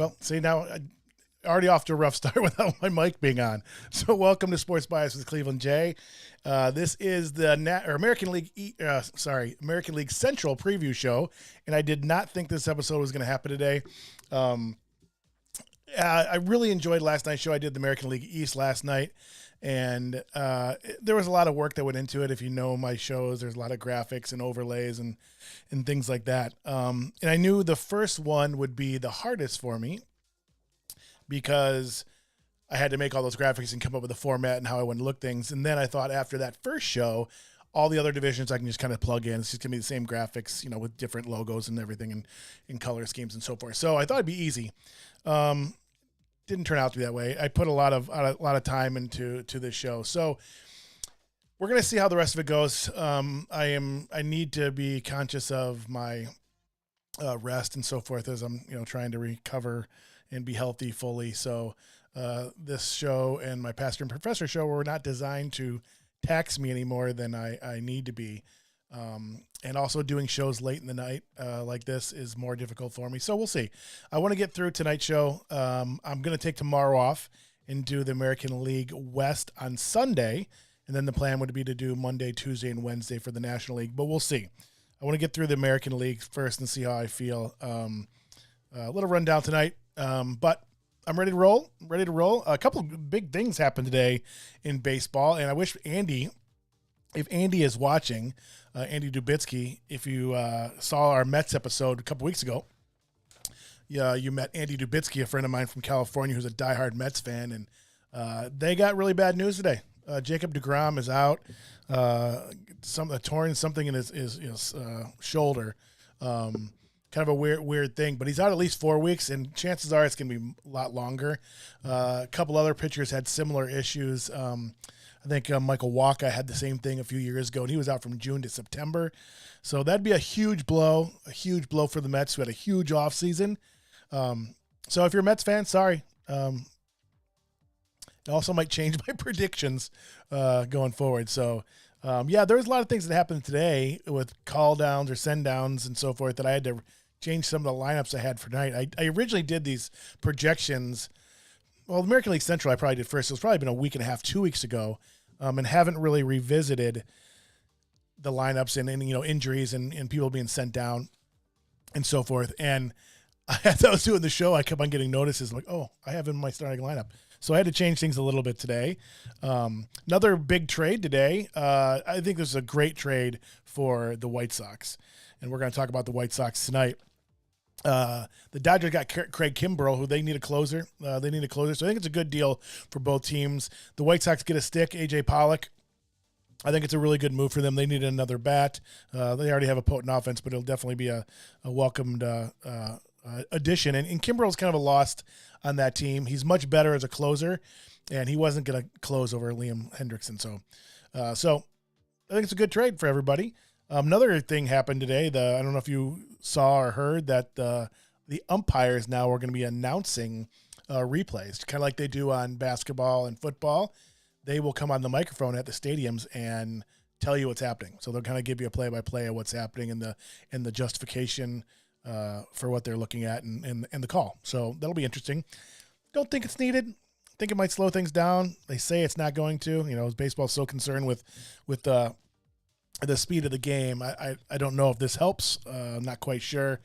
Well, see, now already off to a rough start without my mic being on. So welcome to Sports Bias with Cleveland J. This is the American League American League Central preview show, and I did not think this episode was going to happen today. I really enjoyed last night's show. I did the American League East last night, and there was a lot of work that went into it. If you know my shows, there's a lot of graphics and overlays and things like that. And I knew the first one would be the hardest for me because I had to make all those graphics and come up with a format and how I want to look things. And then I thought after that first show, all the other divisions I can just kind of plug in. It's just going to be the same graphics, with different logos and everything and color schemes and so forth. So I thought it'd be easy. Didn't turn out to be that way. I put a lot of time into this show. So we're going to see how the rest of it goes. I need to be conscious of my rest and so forth as I'm, trying to recover and be healthy fully. So this show and my Pastor and Professor show were not designed to tax me any more than I need to be. And also doing shows late in the night like this is more difficult for me. So we'll see. I want to get through tonight's show. I'm going to take tomorrow off and do the American League West on Sunday. And then the plan would be to do Monday, Tuesday, and Wednesday for the National League. But we'll see. I want to get through the American League first and see how I feel. A little rundown tonight. But I'm ready to roll. A couple of big things happened today in baseball. And I wish if Andy is watching, Andy Dubitsky, if you saw our Mets episode a couple weeks ago, you met Andy Dubitsky, a friend of mine from California who's a diehard Mets fan, and they got really bad news today. Jacob deGrom is out, torn something in his shoulder, kind of a weird thing, but he's out at least 4 weeks, and chances are it's going to be a lot longer. A couple other pitchers had similar issues. I think Michael Wacha had the same thing a few years ago, and he was out from June to September. So that'd be a huge blow for the Mets, who had a huge offseason. So if you're a Mets fan, sorry. It also might change my predictions going forward. So, there's a lot of things that happened today with call downs or send downs and so forth that I had to change some of the lineups I had for tonight. I originally did these projections. Well, the American League Central I probably did first. It was probably been a week and a half, 2 weeks ago, and haven't really revisited the lineups and injuries and people being sent down and so forth. And as I was doing the show, I kept on getting notices like, oh, I have him in my starting lineup. So I had to change things a little bit today. Another big trade today. I think this is a great trade for the White Sox. And we're going to talk about the White Sox tonight. The Dodgers got Craig Kimbrell, who they need a closer. So I think it's a good deal for both teams. The White Sox get a stick, A.J. Pollock. I think it's a really good move for them. They need another bat. They already have a potent offense, but it'll definitely be a welcomed addition. And Kimbrell's kind of a lost on that team. He's much better as a closer, and he wasn't going to close over Liam Hendrickson. So I think it's a good trade for everybody. Another thing happened today. I don't know if you saw or heard that the umpires now are going to be announcing replays, kind of like they do on basketball and football. They will come on the microphone at the stadiums and tell you what's happening. So they'll kind of give you a play-by-play of what's happening and the justification for what they're looking at and the call. So that'll be interesting. Don't think it's needed. Think it might slow things down. They say it's not going to. Baseball's so concerned with the speed of the game. I don't know if this helps. I'm not quite sure.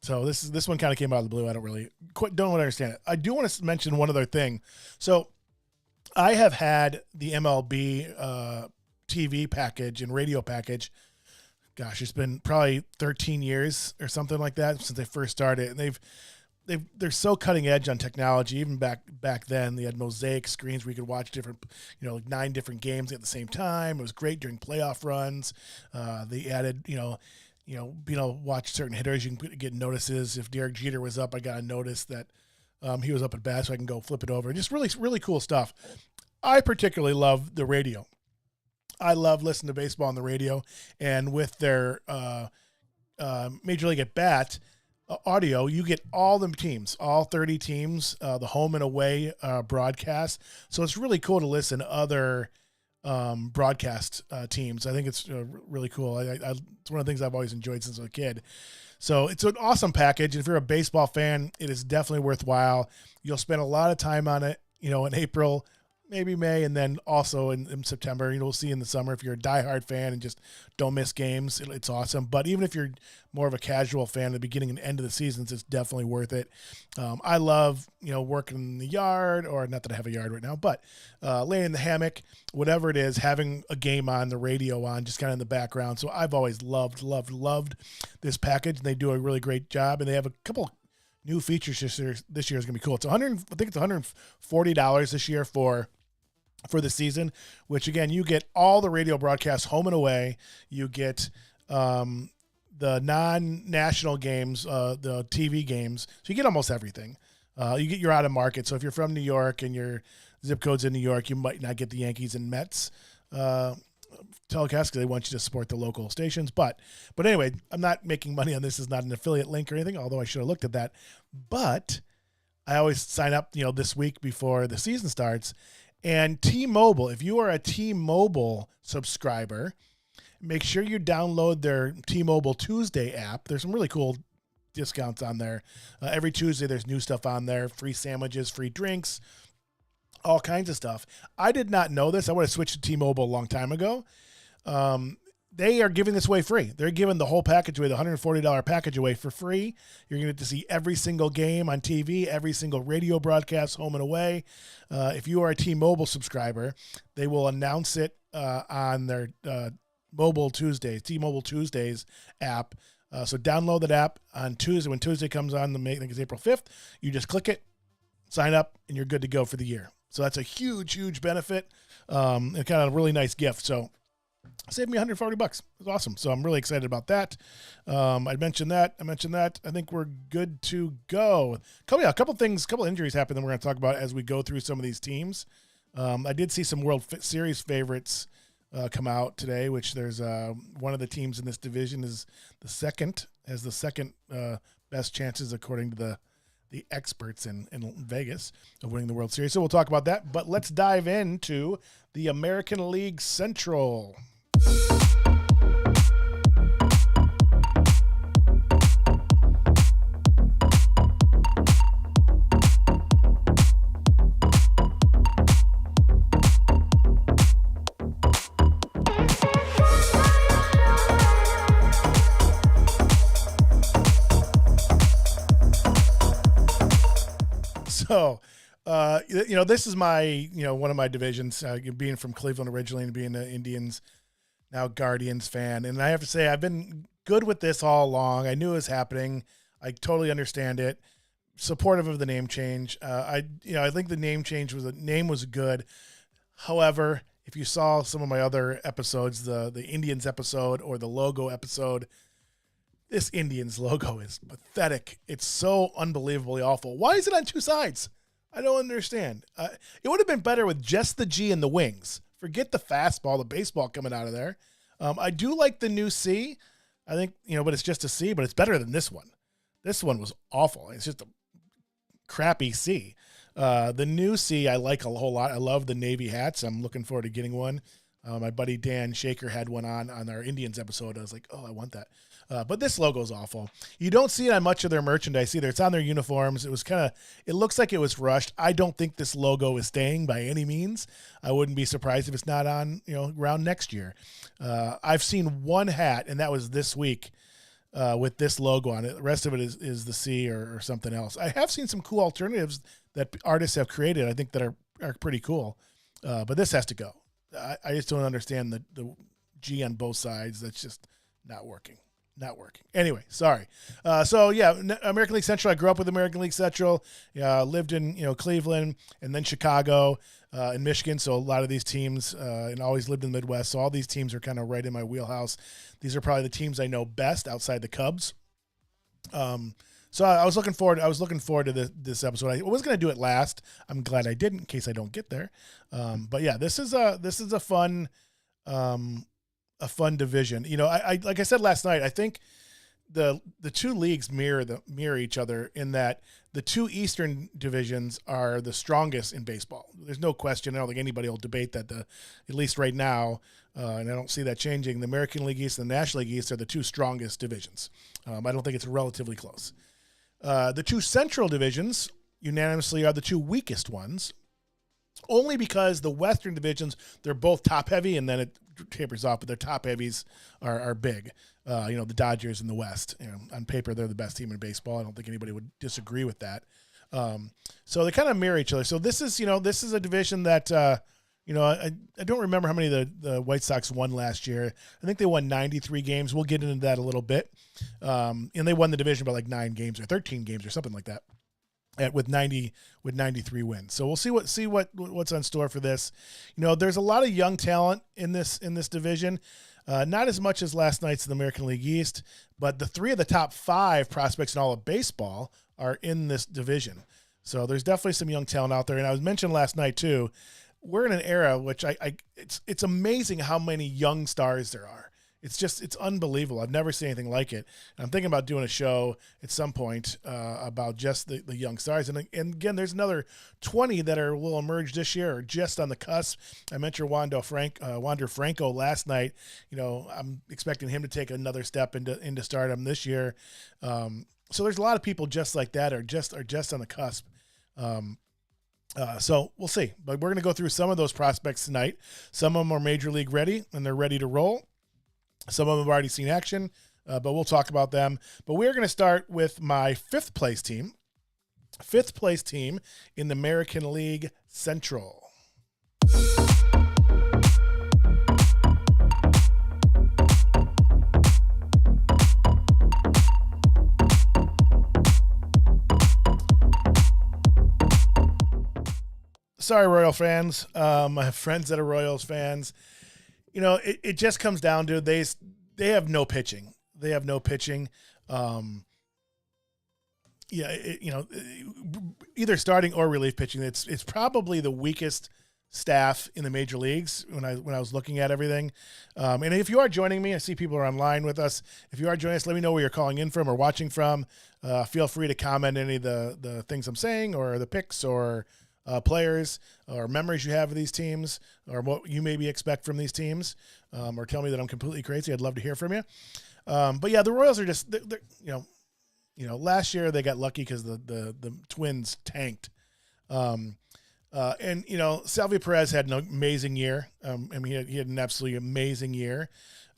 So this one kind of came out of the blue. I don't understand it. I do want to mention one other thing. So I have had the MLB TV package and radio package. Gosh, it's been probably 13 years or something like that since they first started. And they're so cutting edge on technology. Even back then, they had mosaic screens where you could watch different, like 9 different games at the same time. It was great during playoff runs. They added, being able to watch certain hitters. You can get notices. If Derek Jeter was up, I got a notice that he was up at bat, so I can go flip it over. Just really, really cool stuff. I particularly love the radio. I love listening to baseball on the radio, and with their Major League at Bat audio, you get all the teams, all 30 teams, the home and away broadcast. So it's really cool to listen to other broadcast teams. I think it's really cool. It's one of the things I've always enjoyed since I was a kid. So it's an awesome package. If you're a baseball fan, it is definitely worthwhile. You'll spend a lot of time on it, in April, maybe May, and then also in September. We'll see in the summer. If you're a diehard fan and just don't miss games, it's awesome. But even if you're more of a casual fan at the beginning and end of the seasons, it's definitely worth it. I love, working in the yard, or not that I have a yard right now, but laying in the hammock, whatever it is, having a game on, the radio on, just kind of in the background. So I've always loved this package, and they do a really great job. And they have a couple new features this year. This year is going to be cool. It's I think it's $140 this year for the season, which again, you get all the radio broadcasts home and away. You get the non-national games, the TV games. So you get almost everything. You get your out of market. So if you're from New York and your zip code's in New York, you might not get the Yankees and Mets telecast because they want you to support the local stations. But anyway, I'm not making money on this. This is not an affiliate link or anything, although I should have looked at that. But I always sign up, this week before the season starts. And T-Mobile, if you are a T-Mobile subscriber, make sure you download their T-Mobile Tuesday app. There's some really cool discounts on there. Every Tuesday, there's new stuff on there, free sandwiches, free drinks, all kinds of stuff. I did not know this. I would have switched to T-Mobile a long time ago. They are giving this away free. They're giving the whole package away, the $140 package away for free. You're going to get to see every single game on TV, every single radio broadcast home and away. If you are a T-Mobile subscriber, they will announce it on their Mobile Tuesdays, T-Mobile Tuesdays app. So download that app on Tuesday. When Tuesday comes on, I think it's April 5th, you just click it, sign up, and you're good to go for the year. So that's a huge, huge benefit and kind of a really nice gift. So saved me $140. It's awesome. So I'm really excited about that. I mentioned that. I think we're good to go. A couple injuries happened that we're going to talk about as we go through some of these teams. I did see some World Series favorites come out today, which there's one of the teams in this division has the second best chances according to the experts in Vegas of winning the World Series. So we'll talk about that, but let's dive into the American League Central. So, this is my, one of my divisions, being from Cleveland originally and being an Indians, now Guardians fan. And I have to say, I've been good with this all along. I knew it was happening. I totally understand it. Supportive of the name change. I think the name change was good. However, if you saw some of my other episodes, the Indians episode or the logo episode, this Indians logo is pathetic. It's so unbelievably awful. Why is it on two sides? I don't understand. It would have been better with just the G and the wings. Forget the fastball, the baseball coming out of there. I do like the new C. I think, but it's just a C, but it's better than this one. This one was awful. It's just a crappy C. The new C I like a whole lot. I love the Navy hats. I'm looking forward to getting one. My buddy Dan Shaker had one on our Indians episode. I was like, oh, I want that. But this logo is awful. You don't see it on much of their merchandise either. It's on their uniforms. It looks like it was rushed. I don't think this logo is staying by any means. I wouldn't be surprised if it's not on, around next year. I've seen one hat, and that was this week with this logo on it. The rest of it is the C or something else. I have seen some cool alternatives that artists have created, I think, that are pretty cool. But this has to go. I just don't understand the G on both sides. That's just not working. Anyway, sorry. American League Central. I grew up with American League Central. Lived in Cleveland and then Chicago and Michigan. So a lot of these teams and always lived in the Midwest. So all these teams are kind of right in my wheelhouse. These are probably the teams I know best outside the Cubs. So I was looking forward to this episode. I was going to do it last. I'm glad I didn't in case I don't get there. But yeah, this is a fun division. I like I said last night, I think the two leagues mirror each other in that the two Eastern divisions are the strongest in baseball. there's no question. I don't think anybody will debate that. At least right now, and I don't see that changing. The American League East and the National League East are the two strongest divisions. I don't think it's relatively close. The two Central divisions unanimously are the two weakest ones, only because the Western divisions, they're both top heavy, and then it tapers off, but their top heavies are big. The Dodgers in the West, on paper, they're the best team in baseball. I don't think anybody would disagree with that. So they kind of mirror each other. So this is a division that, I don't remember how many the White Sox won last year. I think they won 93 games. We'll get into that a little bit. And they won the division by like 9 games or 13 games or something like that. With 93 wins. So we'll see what's on store for this. There's a lot of young talent in this division. Not as much as last night's in the American League East, but the 3 of the top 5 prospects in all of baseball are in this division. So there's definitely some young talent out there. And I was mentioned last night too, we're in an era which it's amazing how many young stars there are. It's unbelievable. I've never seen anything like it. And I'm thinking about doing a show at some point about just the young stars. And again, there's another 20 that will emerge this year or just on the cusp. I mentioned Wander Franco last night. I'm expecting him to take another step into stardom this year. So there's a lot of people just like that are just on the cusp. So we'll see. But we're going to go through some of those prospects tonight. Some of them are major league ready and they're ready to roll. Some of them have already seen action, but we'll talk about them. But we're going to start with my fifth place team in the American League Central. Sorry, Royal fans. I have friends that are Royals fans. It just comes down to they have no pitching. They have no pitching. Either starting or relief pitching. It's probably the weakest staff in the major leagues when I was looking at everything. And if you are joining me, I see people are online with us. If you are joining us, let me know where you're calling in from or watching from. Feel free to comment any of the things I'm saying or the picks or players or memories you have of these teams or what you maybe expect from these teams, or tell me that I'm completely crazy. I'd love to hear from you. But yeah, the Royals are just, last year they got lucky because the Twins tanked. And Salvio Perez had an amazing year. He had an absolutely amazing year.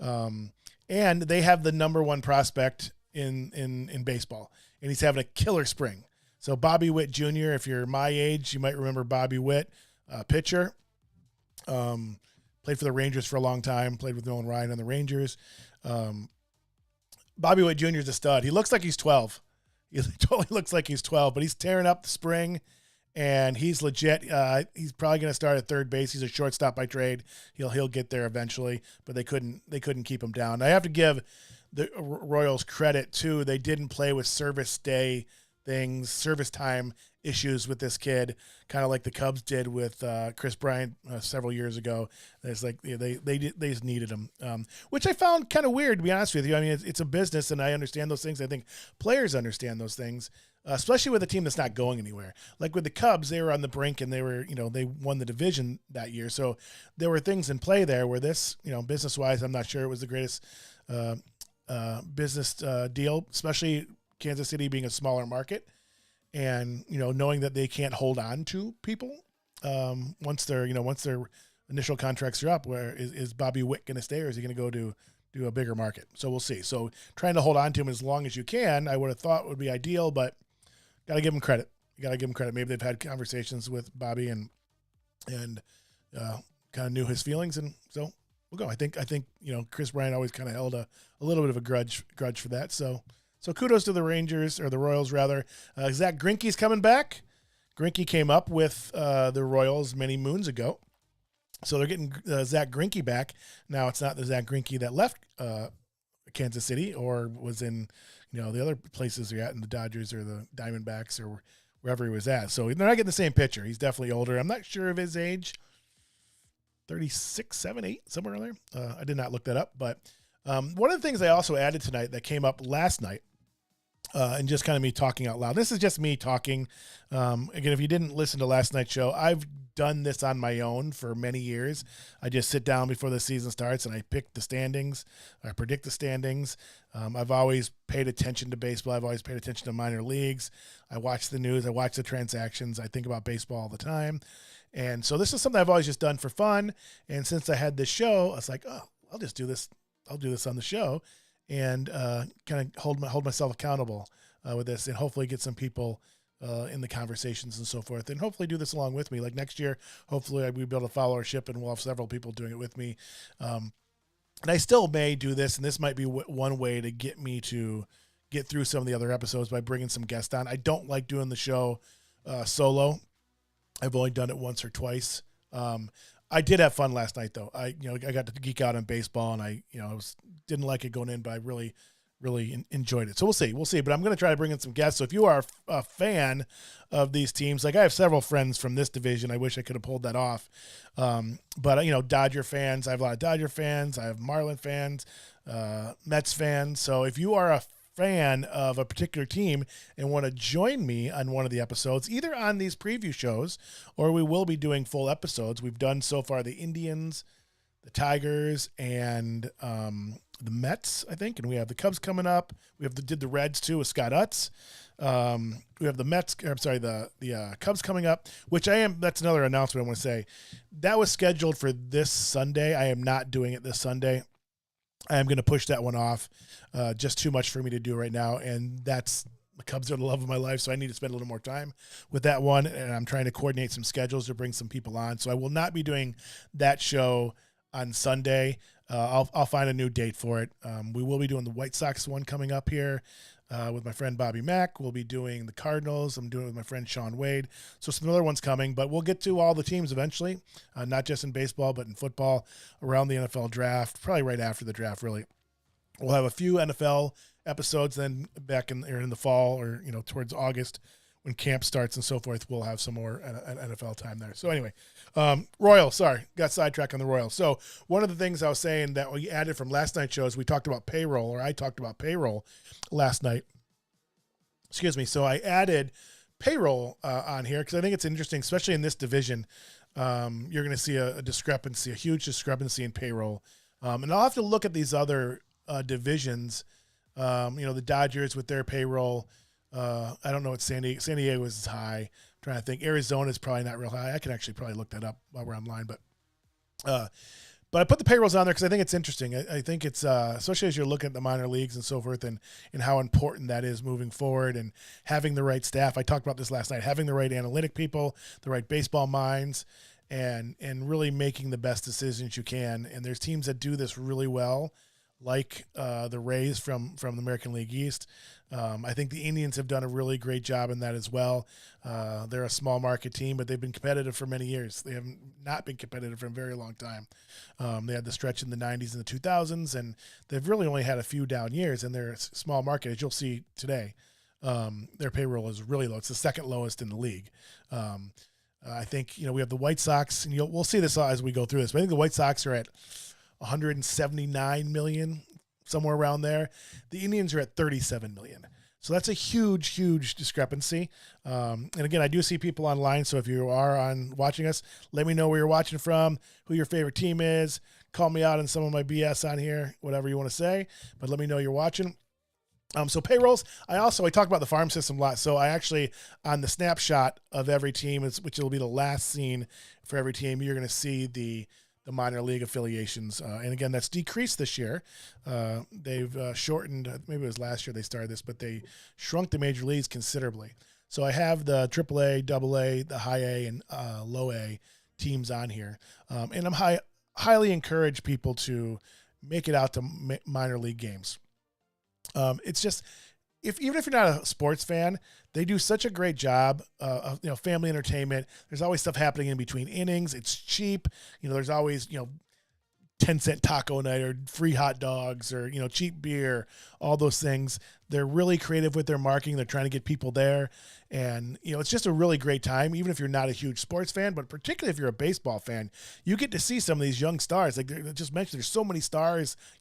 And they have the number 1 prospect in baseball, and he's having a killer spring. So Bobby Whitt Jr., if you're my age, you might remember Bobby Whitt, pitcher. Played for the Rangers for a long time, played with Nolan Ryan on the Rangers. Bobby Whitt Jr. is a stud. He looks like he's 12. He totally looks like he's 12, but he's tearing up the spring, and he's legit. He's probably going to start at third base. He's a shortstop by trade. He'll get there eventually, but they couldn't keep him down. I have to give the Royals credit, too. They didn't play with service time issues with this kid, kind of like the Cubs did with Chris Bryant several years ago. It's like they just needed him, which I found kind of weird, to be honest with you. I mean, it's a business, and I understand those things. I think players understand those things, especially with a team that's not going anywhere. Like with the Cubs, they were on the brink, and they won the division that year. So there were things in play there where this, business-wise, I'm not sure it was the greatest business deal, especially Kansas City being a smaller market, and knowing that they can't hold on to people once their initial contracts are up. Where is Bobby Witt going to stay, or is he going to go to a bigger market? So we'll see. So trying to hold on to him as long as you can, I would have thought would be ideal, but got to give him credit. You got to give him credit. Maybe they've had conversations with Bobby and kind of knew his feelings, and so we'll go. I think Chris Bryant always kind of held a little bit of a grudge for that. So kudos to the Rangers, or the Royals rather. Zach Greinke's coming back. Greinke came up with the Royals many moons ago. So they're getting Zach Greinke back. Now it's not the Zach Greinke that left Kansas City or was in the other places they're at in the Dodgers or the Diamondbacks or wherever he was at. So they're not getting the same pitcher. He's definitely older. I'm not sure of his age. 36, 7, 8, somewhere in there. I did not look that up. But one of the things I also added tonight that came up last night, and just kind of me talking out loud. This is just me talking. Again, if you didn't listen to last night's show, I've done this on my own for many years. I just sit down before the season starts and I pick the standings. I predict the standings. I've always paid attention to baseball. I've always paid attention to minor leagues. I watch the news. I watch the transactions. I think about baseball all the time. And so this is something I've always just done for fun. And since I had this show, I was like, oh, I'll just do this. I'll do this on the show and kind of hold myself accountable with this and hopefully get some people in the conversations and so forth, and hopefully do this along with me. Like next year, hopefully we'll be able to follow our ship and we'll have several people doing it with me. And I still may do this, and this might be one way to get me to get through some of the other episodes by bringing some guests on. I don't like doing the show solo. I've only done it once or twice. I did have fun last night though. I got to geek out on baseball, and I didn't like it going in, but I really enjoyed it. So we'll see, but I'm going to try to bring in some guests. So if you are a fan of these teams, like I have several friends from this division. I wish I could have pulled that off. But Dodger fans, I have a lot of Dodger fans. I have Marlin fans, Mets fans. So if you are a fan of a particular team and want to join me on one of the episodes, either on these preview shows, or we will be doing full episodes. We've done so far the Indians, the Tigers, and the Mets, I think, and we have the Cubs coming up. We did the Reds too with Scott Utz. We have the Mets. The Cubs coming up, which that's another announcement I want to say. That was scheduled for this Sunday. I am not doing it this Sunday. I am going to push that one off. Just too much for me to do right now, and the Cubs are the love of my life, so I need to spend a little more time with that one, and I'm trying to coordinate some schedules to bring some people on. So I will not be doing that show on Sunday. I'll find a new date for it. We will be doing the White Sox one coming up here with my friend Bobby Mack. We'll be doing the Cardinals. I'm doing it with my friend Sean Wade. So some other ones coming, but we'll get to all the teams eventually, not just in baseball, but in football, around the NFL draft, probably right after the draft, really. We'll have a few NFL episodes, then back in the fall or towards August when camp starts and so forth, we'll have some more NFL time there. So anyway, Royals, sorry, got sidetracked on the Royals. So one of the things I was saying that we added from last night's show is we talked about payroll, or I talked about payroll last night. Excuse me. So I added payroll on here because I think it's interesting, especially in this division. You're going to see a huge discrepancy in payroll. And I'll have to look at these other divisions, the Dodgers with their payroll. I don't know what San Diego is high. I'm trying to think. Arizona is probably not real high. I can actually probably look that up while we're online, but I put the payrolls on there because I think it's interesting. I think it's especially as you're looking at the minor leagues and so forth, and how important that is moving forward, and having the right staff. I talked about this last night. Having the right analytic people, the right baseball minds, and really making the best decisions you can. And there's teams that do this really well, like the Rays from the American League East. I think the Indians have done a really great job in that as well. They're a small market team, but they've been competitive for many years. They have not been competitive for a very long time. They had the stretch in the 90s and the 2000s, and they've really only had a few down years, and they're a small market, as you'll see today. Their payroll is really low. It's the second lowest in the league. I think, we have the White Sox, and we'll see this as we go through this, but I think the White Sox are at 179 million, somewhere around there. The Indians are at 37 million. So that's a huge, huge discrepancy. And again, I do see people online. So if you are watching us, let me know where you're watching from, who your favorite team is. Call me out on some of my BS on here, whatever you want to say, but let me know you're watching. So payrolls, I talk about the farm system a lot. So I actually, on the snapshot of every team, which will be the last scene for every team, you're going to see the minor league affiliations. And again, that's decreased this year. They've shortened, maybe it was last year they started this, but they shrunk the major leagues considerably. So I have the AAA, AA, the high A, and low A teams on here. And I'm highly encourage people to make it out to minor league games. It's just, even if you're not a sports fan, they do such a great job of family entertainment. There's always stuff happening in between innings. It's cheap. There's always 10-cent taco night or free hot dogs or cheap beer. All those things. They're really creative with their marketing. They're trying to get people there. And, it's just a really great time, even if you're not a huge sports fan, but particularly if you're a baseball fan, you get to see some of these young stars. Like I just mentioned, there's so many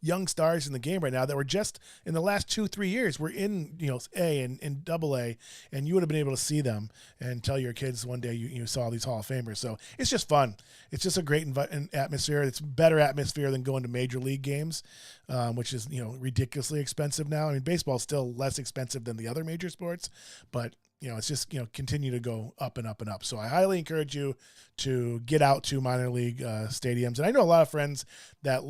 young stars in the game right now that were just in the last 2-3 years, we're in, A and double A, and you would have been able to see them and tell your kids one day you saw these Hall of Famers. So it's just fun. It's just a great atmosphere. It's better atmosphere than going to major league games, which is, ridiculously expensive now. I mean, baseball's still less expensive than the other major sports, but it's just, continue to go up and up and up. So I highly encourage you to get out to minor league stadiums. And I know a lot of friends that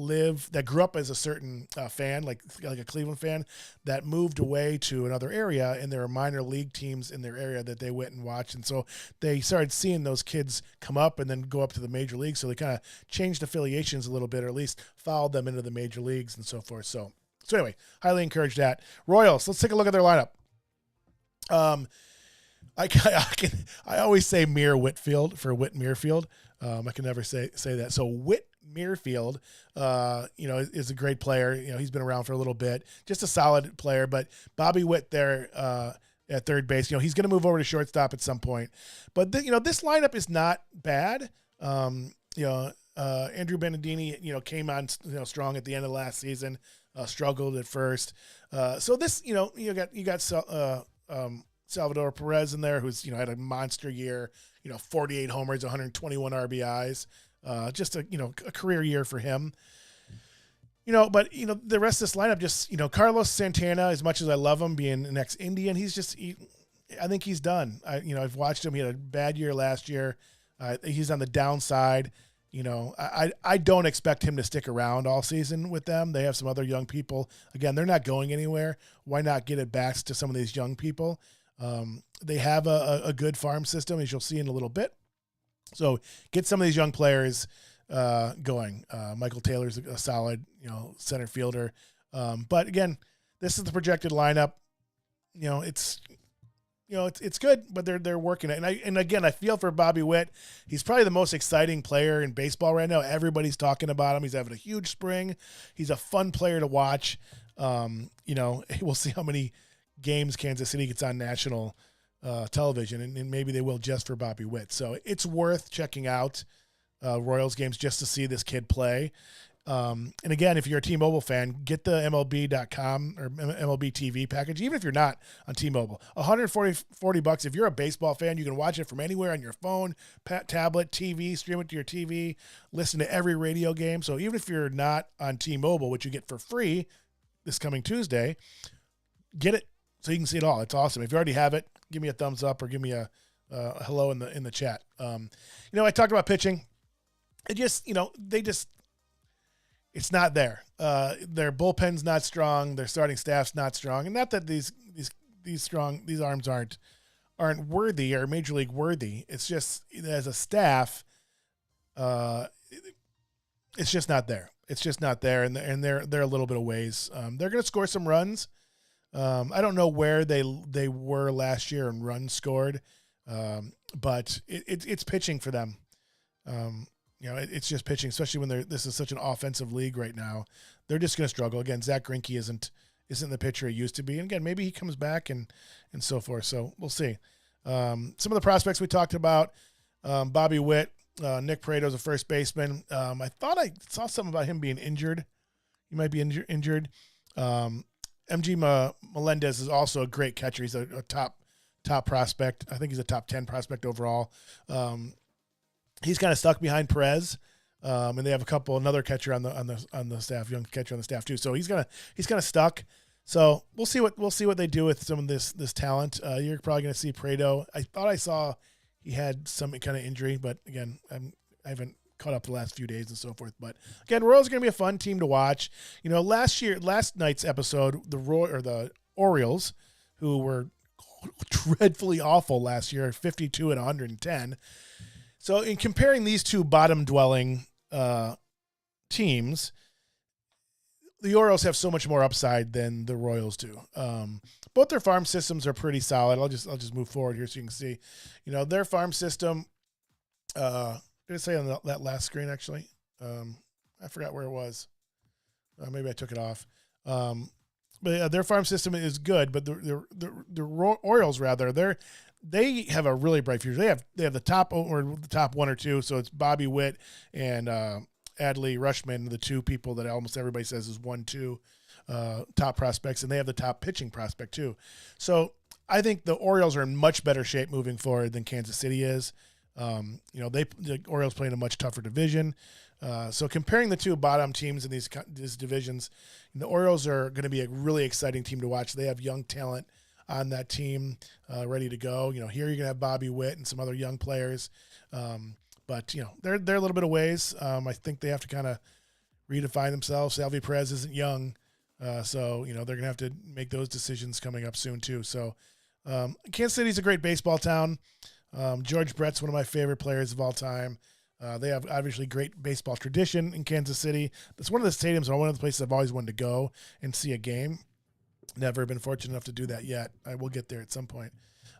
grew up as a certain fan, like a Cleveland fan, that moved away to another area, and there were minor league teams in their area that they went and watched. And so they started seeing those kids come up and then go up to the major leagues. So they kind of changed affiliations a little bit, or at least followed them into the major leagues and so forth. So anyway, highly encourage that. Royals, let's take a look at their lineup. I always say Mir Whitfield for Whit Merrifield. I can never say that. So Whit Merrifield, is a great player. He's been around for a little bit, just a solid player. But Bobby Witt there at third base, he's going to move over to shortstop at some point. But this lineup is not bad. Andrew Benintendi, came on strong at the end of last season, struggled at first. So this, you got Salvador Perez in there, who's, had a monster year, 48 homers, 121 RBIs, just a career year for him. But, the rest of this lineup just, Carlos Santana, as much as I love him being an ex-Indian, I think he's done. I've watched him. He had a bad year last year. He's on the downside. I don't expect him to stick around all season with them. They have some other young people. Again, they're not going anywhere. Why not get it back to some of these young people? They have a good farm system, as you'll see in a little bit. So get some of these young players going. Michael Taylor's a solid, center fielder. But again, this is the projected lineup. It's good, but they're working it. And again, I feel for Bobby Witt. He's probably the most exciting player in baseball right now. Everybody's talking about him. He's having a huge spring. He's a fun player to watch. We'll see how many games Kansas City gets on national television, and maybe they will just for Bobby Witt. So it's worth checking out Royals games just to see this kid play. And again, if you're a T-Mobile fan, get the MLB.com or MLB TV package, even if you're not on T-Mobile. $140. If you're a baseball fan, you can watch it from anywhere on your phone, tablet, TV, stream it to your TV, listen to every radio game. So even if you're not on T-Mobile, which you get for free this coming Tuesday, get it so you can see it all. It's awesome. If you already have it, give me a thumbs up or give me a hello in the chat. I talked about pitching. It's not there. Their bullpen's not strong. Their starting staff's not strong. And not that these arms aren't worthy or major league worthy. It's just as a staff, it's just not there. It's just not there. And they're a little bit of ways. They're going to score some runs. I don't know where they were last year in runs scored, but it's pitching for them. It's just pitching, especially when this is such an offensive league right now. They're just going to struggle. Again, Zach Greinke isn't the pitcher he used to be. And again, maybe he comes back and so forth. So we'll see. Some of the prospects we talked about, Bobby Witt, Nick Parato's a first baseman. I thought I saw something about him being injured. He might be injured. MG Melendez is also a great catcher. He's a top prospect. I think he's a top 10 prospect overall. He's kind of stuck behind Perez, and they have another catcher on the staff, young catcher on the staff too. So he's kind of stuck. So we'll see what they do with some of this talent. You're probably going to see Pareto. I thought I saw he had some kind of injury, but again, I haven't caught up the last few days and so forth. But again, Royals are going to be a fun team to watch. Last night's episode, the Orioles, who were dreadfully awful last year, 52 and 110. So in comparing these two bottom-dwelling teams, the Orioles have so much more upside than the Royals do. Both their farm systems are pretty solid. I'll just move forward here so you can see. Their farm system. Did it say on that last screen actually? I forgot where it was. Maybe I took it off. but their farm system is good. But the Orioles they have a really bright future. They have the top one or two. So it's Bobby Witt and Adley Rutschman, the two people that almost everybody says is 1-2 top prospects, and they have the top pitching prospect too. So I think the Orioles are in much better shape moving forward than Kansas City is. The Orioles play in a much tougher division. So comparing the two bottom teams in these divisions, the Orioles are going to be a really exciting team to watch. They have young talent on that team ready to go. Here you're going to have Bobby Witt and some other young players. But they're a little bit of ways. I think they have to kind of redefine themselves. Salvi Perez isn't young. So they're going to have to make those decisions coming up soon too. So Kansas City's a great baseball town. George Brett's one of my favorite players of all time. They have obviously great baseball tradition in Kansas City. It's one of the stadiums or one of the places I've always wanted to go and see a game. Never been fortunate enough to do that yet. I will get there at some point.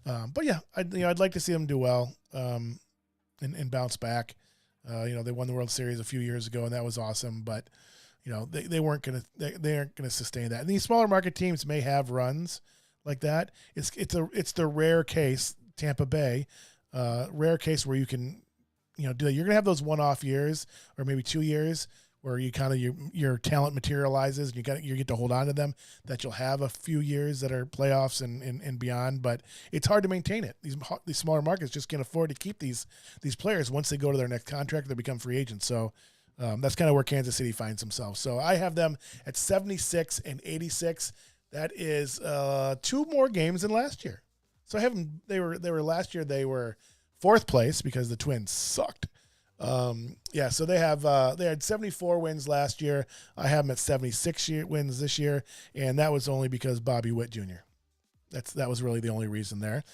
But yeah, I'd like to see them do well and bounce back. They won the World Series a few years ago, and that was awesome. But they aren't gonna sustain that. And these smaller market teams may have runs like that. It's the rare case, Tampa Bay, rare case where you can do that. You're gonna have those one-off years or maybe 2 years where you kind of your talent materializes and you get to hold on to them, that you'll have a few years that are playoffs and beyond, but it's hard to maintain it. These smaller markets just can't afford to keep these players once they go to their next contract, they become free agents. So that's kind of where Kansas City finds themselves. So I have them at 76 and 86. That is 2 more games than last year. So I have them. They were last year. They were 4th place because the Twins sucked. So they had 74 wins last year. I have them at 76 wins this year, and that was only because Bobby Whitt Jr. That was really the only reason there.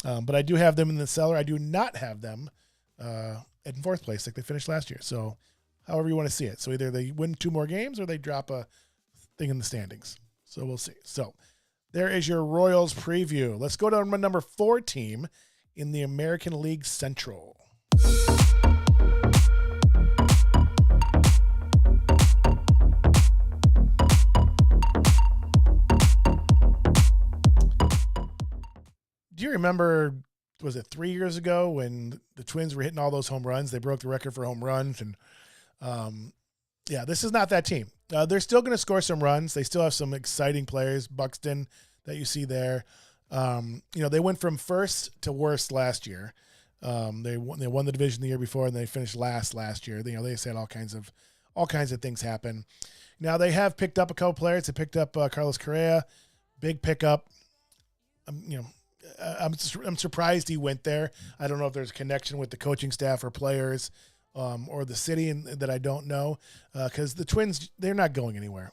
But I do have them in the cellar. I do not have them in 4th place like they finished last year. So however you want to see it. So either they win 2 more games or they drop a thing in the standings. So we'll see. So there is your Royals preview. Let's go to my number 4 team in the American League Central. Do you remember, was it 3 years ago when the Twins were hitting all those home runs? They broke the record for home runs. And this is not that team. They're still going to score some runs. They still have some exciting players. Buxton that you see there. They went from first to worst last year. They won the division the year before, and they finished last year. They had all kinds of things happen. Now they have picked up a couple players. They picked up Carlos Correa, big pickup. I'm surprised he went there. I don't know if there's a connection with the coaching staff or players, or the city that I don't know. Because the Twins, they're not going anywhere.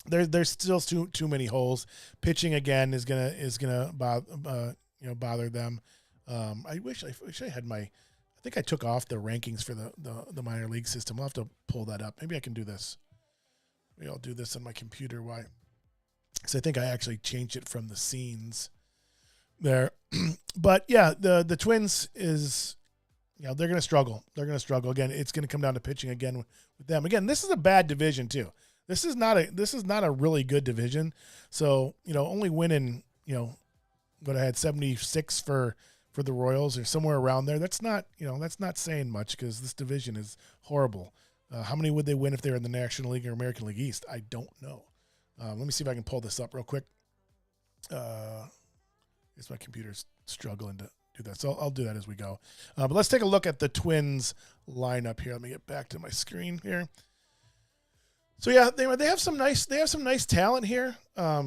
There's still too many holes. Pitching again is gonna bother them. I wish I had I think I took off the rankings for the minor league system. I'll have to pull that up. Maybe I can do this. Maybe I'll do this on my computer. Why? Because I think I actually changed it from the scenes there. But yeah, the Twins is, they're going to struggle. They're going to struggle again. It's going to come down to pitching again with them. Again, this is a bad division too. This is not a really good division. So, only winning, what I had 76 for the Royals or somewhere around there. That's not saying much because this division is horrible. How many would they win if they were in the National League or American League East? I don't know. Let me see if I can pull this up real quick. Guess my computer's struggling to do that, so I'll do that as we go. But let's take a look at the Twins lineup here. Let me get back to my screen here. So yeah, they have some nice talent here. A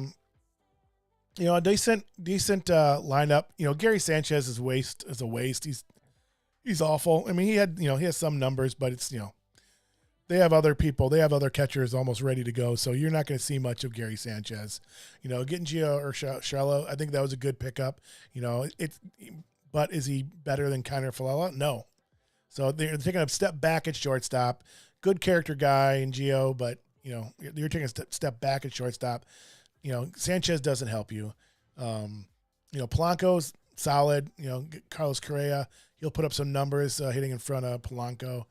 decent lineup. Gary Sanchez is a waste. He's awful. I mean, he has some numbers, but it's they have other people. They have other catchers almost ready to go. So you're not going to see much of Gary Sanchez. Getting Gio or Charlo, I think that was a good pickup. But is he better than Kiner Falefa? No. So they're taking a step back at shortstop. Good character guy in Gio, but you're taking a step back at shortstop. Sanchez doesn't help you. Polanco's solid. Carlos Correa, he'll put up some numbers hitting in front of Polanco.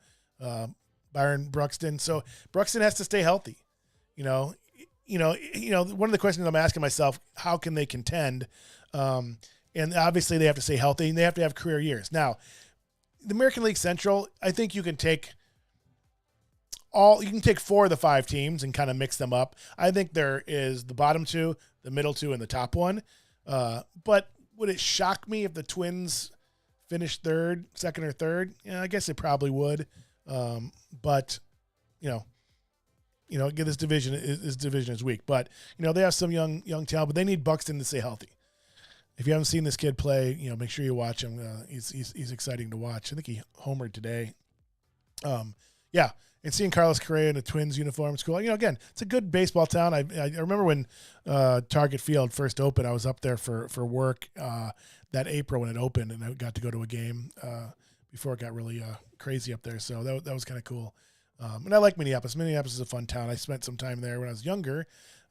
Byron Buxton. So Buxton has to stay healthy. one of the questions I'm asking myself, how can they contend? And obviously they have to stay healthy and they have to have career years. Now, the American League Central, I think you can take 4 of the 5 teams and kind of mix them up. I think there is the bottom 2, the middle 2, and the top 1. But would it shock me if the Twins finished second or third? Yeah, I guess it probably would. But again, this division is weak. But they have some young talent, but they need Buxton to stay healthy. If you haven't seen this kid play, make sure you watch him. He's exciting to watch. I think he homered today. And seeing Carlos Correa in a Twins uniform is cool. Again, it's a good baseball town. I remember when Target Field first opened, I was up there for work that April when it opened, and I got to go to a game before it got really crazy up there. So that was kind of cool. And I like Minneapolis. Minneapolis is a fun town. I spent some time there when I was younger.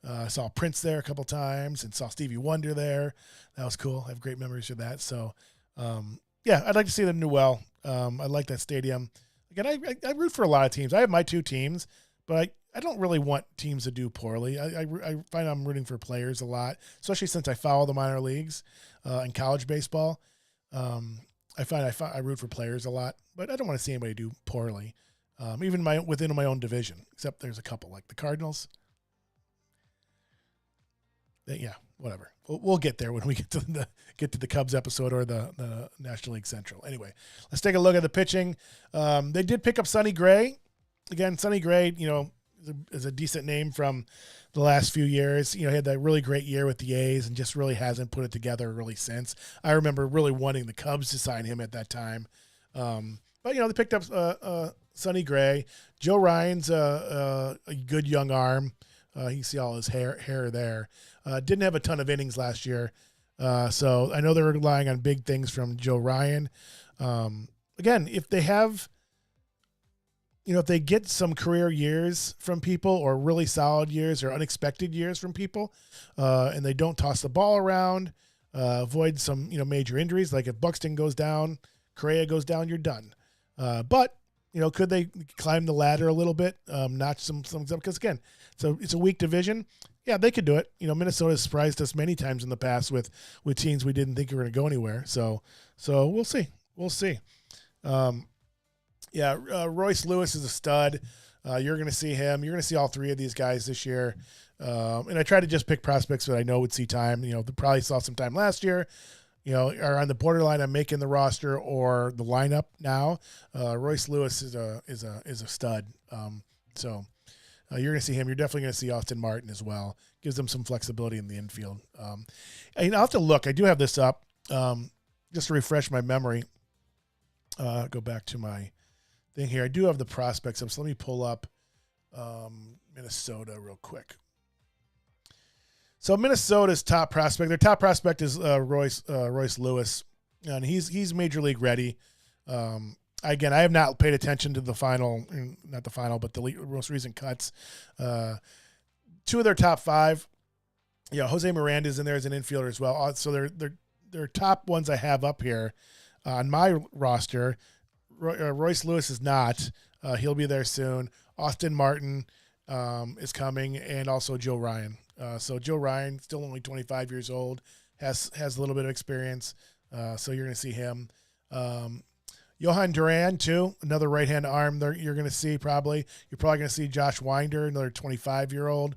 I saw Prince there a couple times and saw Stevie Wonder there. That was cool. I have great memories of that. So, I'd like to see them do well. I like that stadium. Again, I root for a lot of teams. I have my 2 teams, but I don't really want teams to do poorly. I find I'm rooting for players a lot, especially since I follow the minor leagues in college baseball. I find I root for players a lot, but I don't want to see anybody do poorly, even within my own division, except there's a couple, like the Cardinals. Yeah, whatever. We'll get there when we get to the Cubs episode or the National League Central. Anyway, let's take a look at the pitching. They did pick up Sonny Gray. Again, Sonny Gray, is a decent name from the last few years. He had that really great year with the A's and just really hasn't put it together really since. I remember really wanting the Cubs to sign him at that time. But they picked up Sonny Gray. Joe Ryan's a good young arm. You can see all his hair there. Didn't have a ton of innings last year. So I know they're relying on big things from Joe Ryan. Again, if they have, if they get some career years from people or really solid years or unexpected years from people, and they don't toss the ball around, avoid some, major injuries. Like if Buxton goes down, Correa goes down, you're done. But could they climb the ladder a little bit, notch some up? Because again, it's a weak division. Yeah, they could do it. Minnesota has surprised us many times in the past with teams we didn't think were going to go anywhere. So we'll see. Royce Lewis is a stud. You're going to see him. You're going to see all 3 of these guys this year. And I try to just pick prospects that I know would see time. They probably saw some time last year. Are on the borderline of making the roster or the lineup now. Royce Lewis is a stud. You're going to see him. You're definitely going to see Austin Martin as well. Gives them some flexibility in the infield. And I'll have to look. I do have this up just to refresh my memory. Go back to my thing here. I do have the prospects up, so let me pull up Minnesota real quick. So Minnesota's top prospect, their top prospect is Royce Lewis, and he's major league ready. Again, I have not paid attention to not the final, but the most recent cuts. 2 of their top 5, Jose Miranda's in there as an infielder as well. So they're top ones I have up here on my roster. Royce Lewis is not. He'll be there soon. Austin Martin is coming, and also Joe Ryan. So Joe Ryan, still only 25 years old, has a little bit of experience. So you're going to see him. Johan Duran, too, another right-hand arm there you're going to see probably. You're probably going to see Josh Winder, another 25-year-old.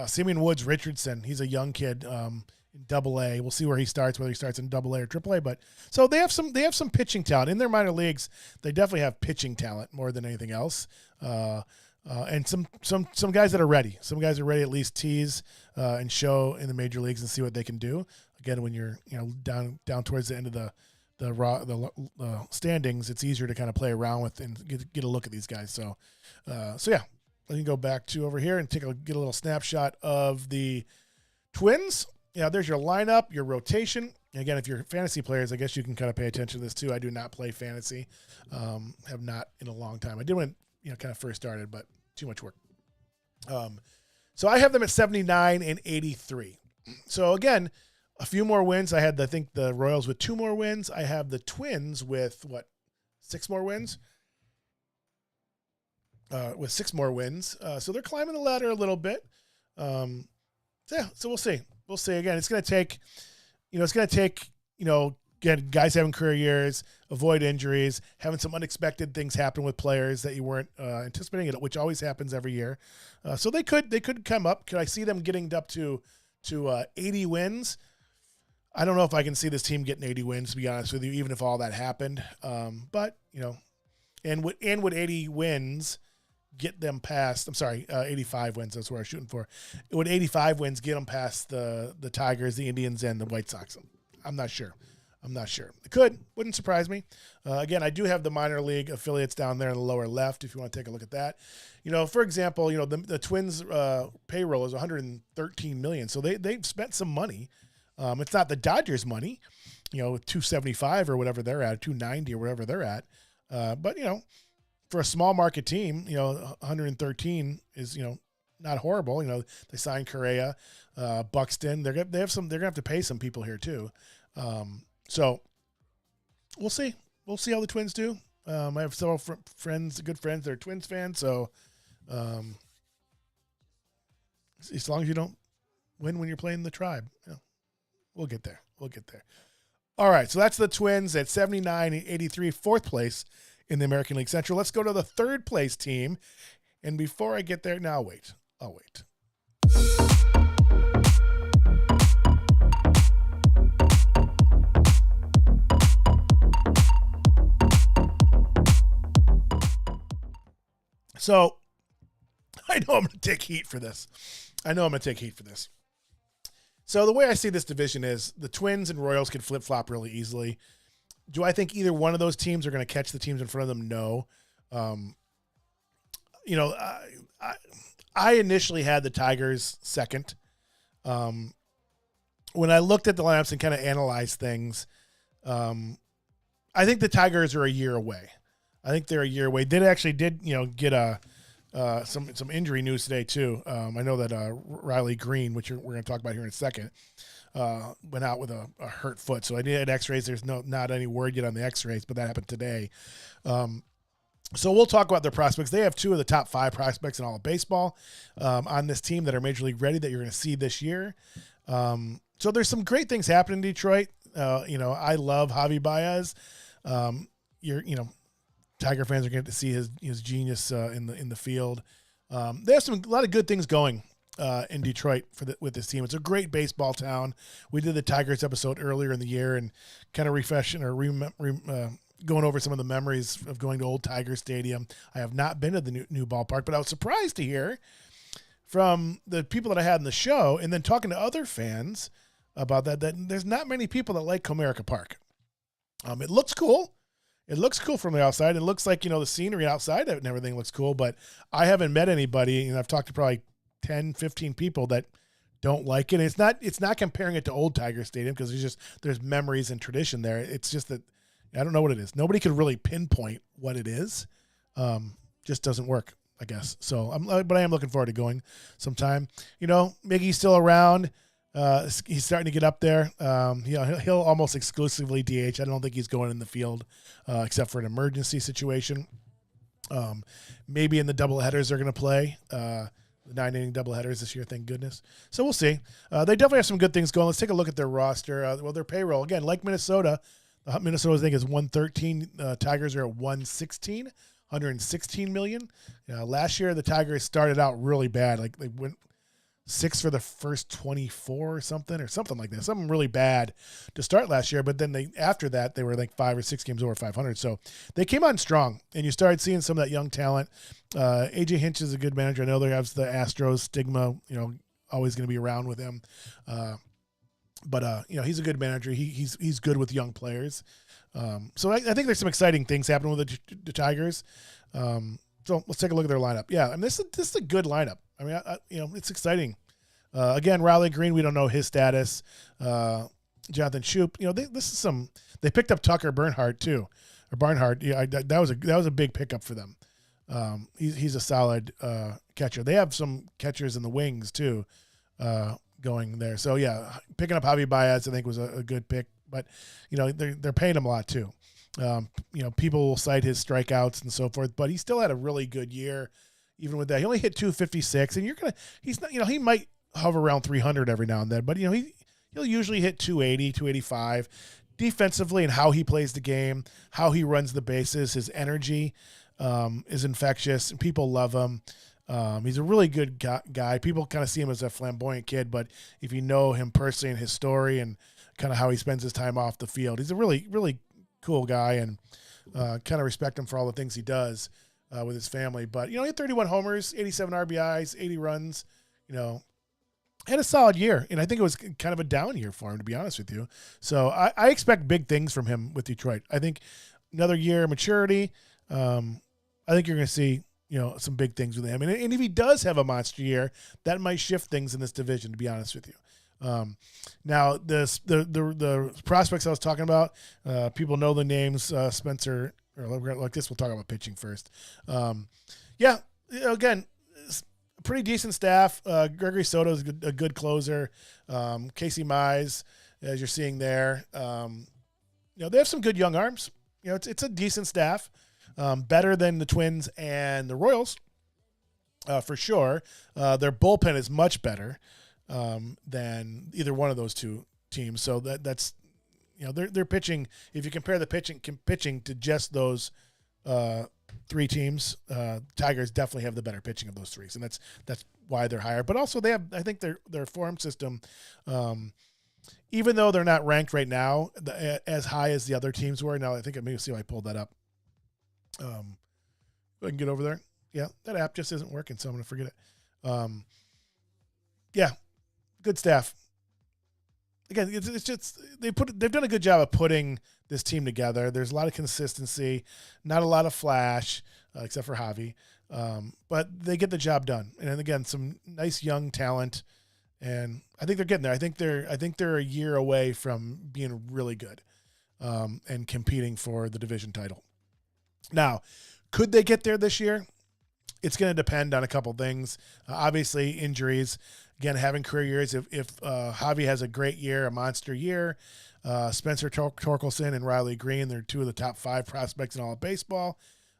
Simeon Woods Richardson, he's a young kid in Double-A. We'll see where he starts, whether he starts in Double-A or Triple-A. But so they have some pitching talent in their minor leagues. They definitely have pitching talent more than anything else. And some guys that are ready. Some guys are ready to at least tease and show in the major leagues and see what they can do. Again, when you're down towards the end of the standings, it's easier to kind of play around with and get a look at these guys. So yeah, let me go back to over here and get a little snapshot of the Twins. Yeah, there's your lineup, your rotation. And again, if you're fantasy players, I guess you can kind of pay attention to this too. I do not play fantasy, have not in a long time. I did when kind of first started, but too much work. So I have them at 79 and 83. So again, a few more wins. I think the Royals with 2 more wins. I have the Twins with 6 more wins. with 6 more wins. So they're climbing the ladder a little bit. So we'll see. We'll see. Again, it's going to take, again, guys having career years, avoid injuries, having some unexpected things happen with players that you weren't anticipating, which always happens every year. So they could come up. Could I see them getting up to 80 wins? I don't know if I can see this team getting 80 wins, to be honest with you, even if all that happened. But, and would 80 wins get them past, 85 wins, that's where I'm shooting for. Would 85 wins get them past the Tigers, the Indians, and the White Sox? I'm not sure. It could. Wouldn't surprise me. Again, I do have the minor league affiliates down there in the lower left if you want to take a look at that. For example, the Twins payroll is $113 million, so they've spent some money. It's not the Dodgers' money, 275 or whatever they're at, 290 or whatever they're at. But for a small market team, 113 is not horrible. They signed Correa, Buxton. They're gonna have to pay some people here too. So we'll see. We'll see how the Twins do. I have several good friends that are Twins fans. So as long as you don't win when you're playing the Tribe, we'll get there. All right. So that's the Twins at 79-83, 4th place in the American League Central. Let's go to the 3rd place team. And before I get there, I'll wait. So I know I'm going to take heat for this. So the way I see this division is the Twins and Royals can flip-flop really easily. Do I think either one of those teams are going to catch the teams in front of them? No. I initially had the Tigers second. When I looked at the lineups and kind of analyzed things, I think the Tigers are a year away. They did get some injury news today too. I know that Riley Green, which we're going to talk about here in a second, went out with a hurt foot. So I did X-rays. There's not any word yet on the X-rays, but that happened today. So we'll talk about their prospects. They have 2 of the top 5 prospects in all of baseball on this team that are major league ready that you're going to see this year. So there's some great things happening in Detroit. I love Javi Baez. Tiger fans are going to see his genius in the field. They have a lot of good things going in Detroit with this team. It's a great baseball town. We did the Tigers episode earlier in the year and kind of refreshing or going over some of the memories of going to Old Tiger Stadium. I have not been to the new ballpark, but I was surprised to hear from the people that I had in the show and then talking to other fans about that there's not many people that like Comerica Park. It looks cool. It looks cool from the outside. It looks like, the scenery outside of it and everything looks cool, but I haven't met anybody, and I've talked to probably 10, 15 people that don't like it. And it's not comparing it to Old Tiger Stadium because there's memories and tradition there. It's just that I don't know what it is. Nobody could really pinpoint what it is. Just doesn't work, I guess. So but I am looking forward to going sometime. Miggy's still around. He's starting to get up there. He'll almost exclusively DH. I don't think he's going in the field except for an emergency situation. Maybe in the doubleheaders they're going to play. The 9-inning doubleheaders this year, thank goodness. So we'll see. They definitely have some good things going. Let's take a look at their roster. Their payroll, again, like Minnesota. Minnesota, I think, is 113. Tigers are at 116 million. Last year, the Tigers started out really bad. Like they went 6 for the first 24 or something like that. Something really bad to start last year. But then after that, they were like 5 or 6 games over 500. So they came on strong, and you started seeing some of that young talent. AJ Hinch is a good manager. I know there has the Astros stigma, always going to be around with him. But he's a good manager. He's good with young players. So I think there's some exciting things happening with the Tigers. So let's take a look at their lineup. Yeah, I mean, this is a good lineup. I mean, it's exciting. Again, Riley Green, we don't know his status. Jonathan Shoup, they picked up Tucker Barnhart too, or Barnhart. Yeah, that was a big pickup for them. He's a solid catcher. They have some catchers in the wings too, going there. So yeah, picking up Javi Baez I think was a good pick, but they're paying him a lot too. People will cite his strikeouts and so forth, but he still had a really good year. Even with that, he only hit 256, and he's not, he might hover around 300 every now and then, but he'll usually hit 280, 285. Defensively and how he plays the game, how he runs the bases, his energy is infectious, and people love him. He's a really good guy. People kind of see him as a flamboyant kid, but if you know him personally and his story and kind of how he spends his time off the field, he's a really, really cool guy, and kind of respect him for all the things he does with his family. But, he had 31 homers, 87 RBIs, 80 runs, had a solid year. And I think it was kind of a down year for him, to be honest with you. So I expect big things from him with Detroit. I think another year of maturity. I think you're going to see, some big things with him. And if he does have a monster year, that might shift things in this division, to be honest with you. Now the prospects I was talking about, people know the names, Spencer, or like this, we'll talk about pitching first. Again, a pretty decent staff. Gregory Soto is a good closer. Casey Mize, as you're seeing there, they have some good young arms. It's a decent staff, better than the Twins and the Royals, for sure. Their bullpen is much better than either one of those two teams. So that's their pitching. If you compare the pitching to just those three teams, Tigers definitely have the better pitching of those three, and that's why they're higher. But also they have, I think their farm system, even though they're not ranked right now as high as the other teams were. Now I think maybe see if I pulled that up. I can get over there. Yeah, that app just isn't working, so I'm gonna forget it. Good staff. Again, it's just they've done a good job of putting this team together. There's a lot of consistency, not a lot of flash, except for Javi, but they get the job done. And again, some nice young talent, and I think they're getting there. I think they're a year away from being really good, and competing for the division title. Now, could they get there this year? It's going to depend on a couple things. Obviously, injuries. Again, having career years. If Javi has a great year, a monster year, Spencer Torkelson and Riley Green, they're two of the top 5 prospects in all of baseball.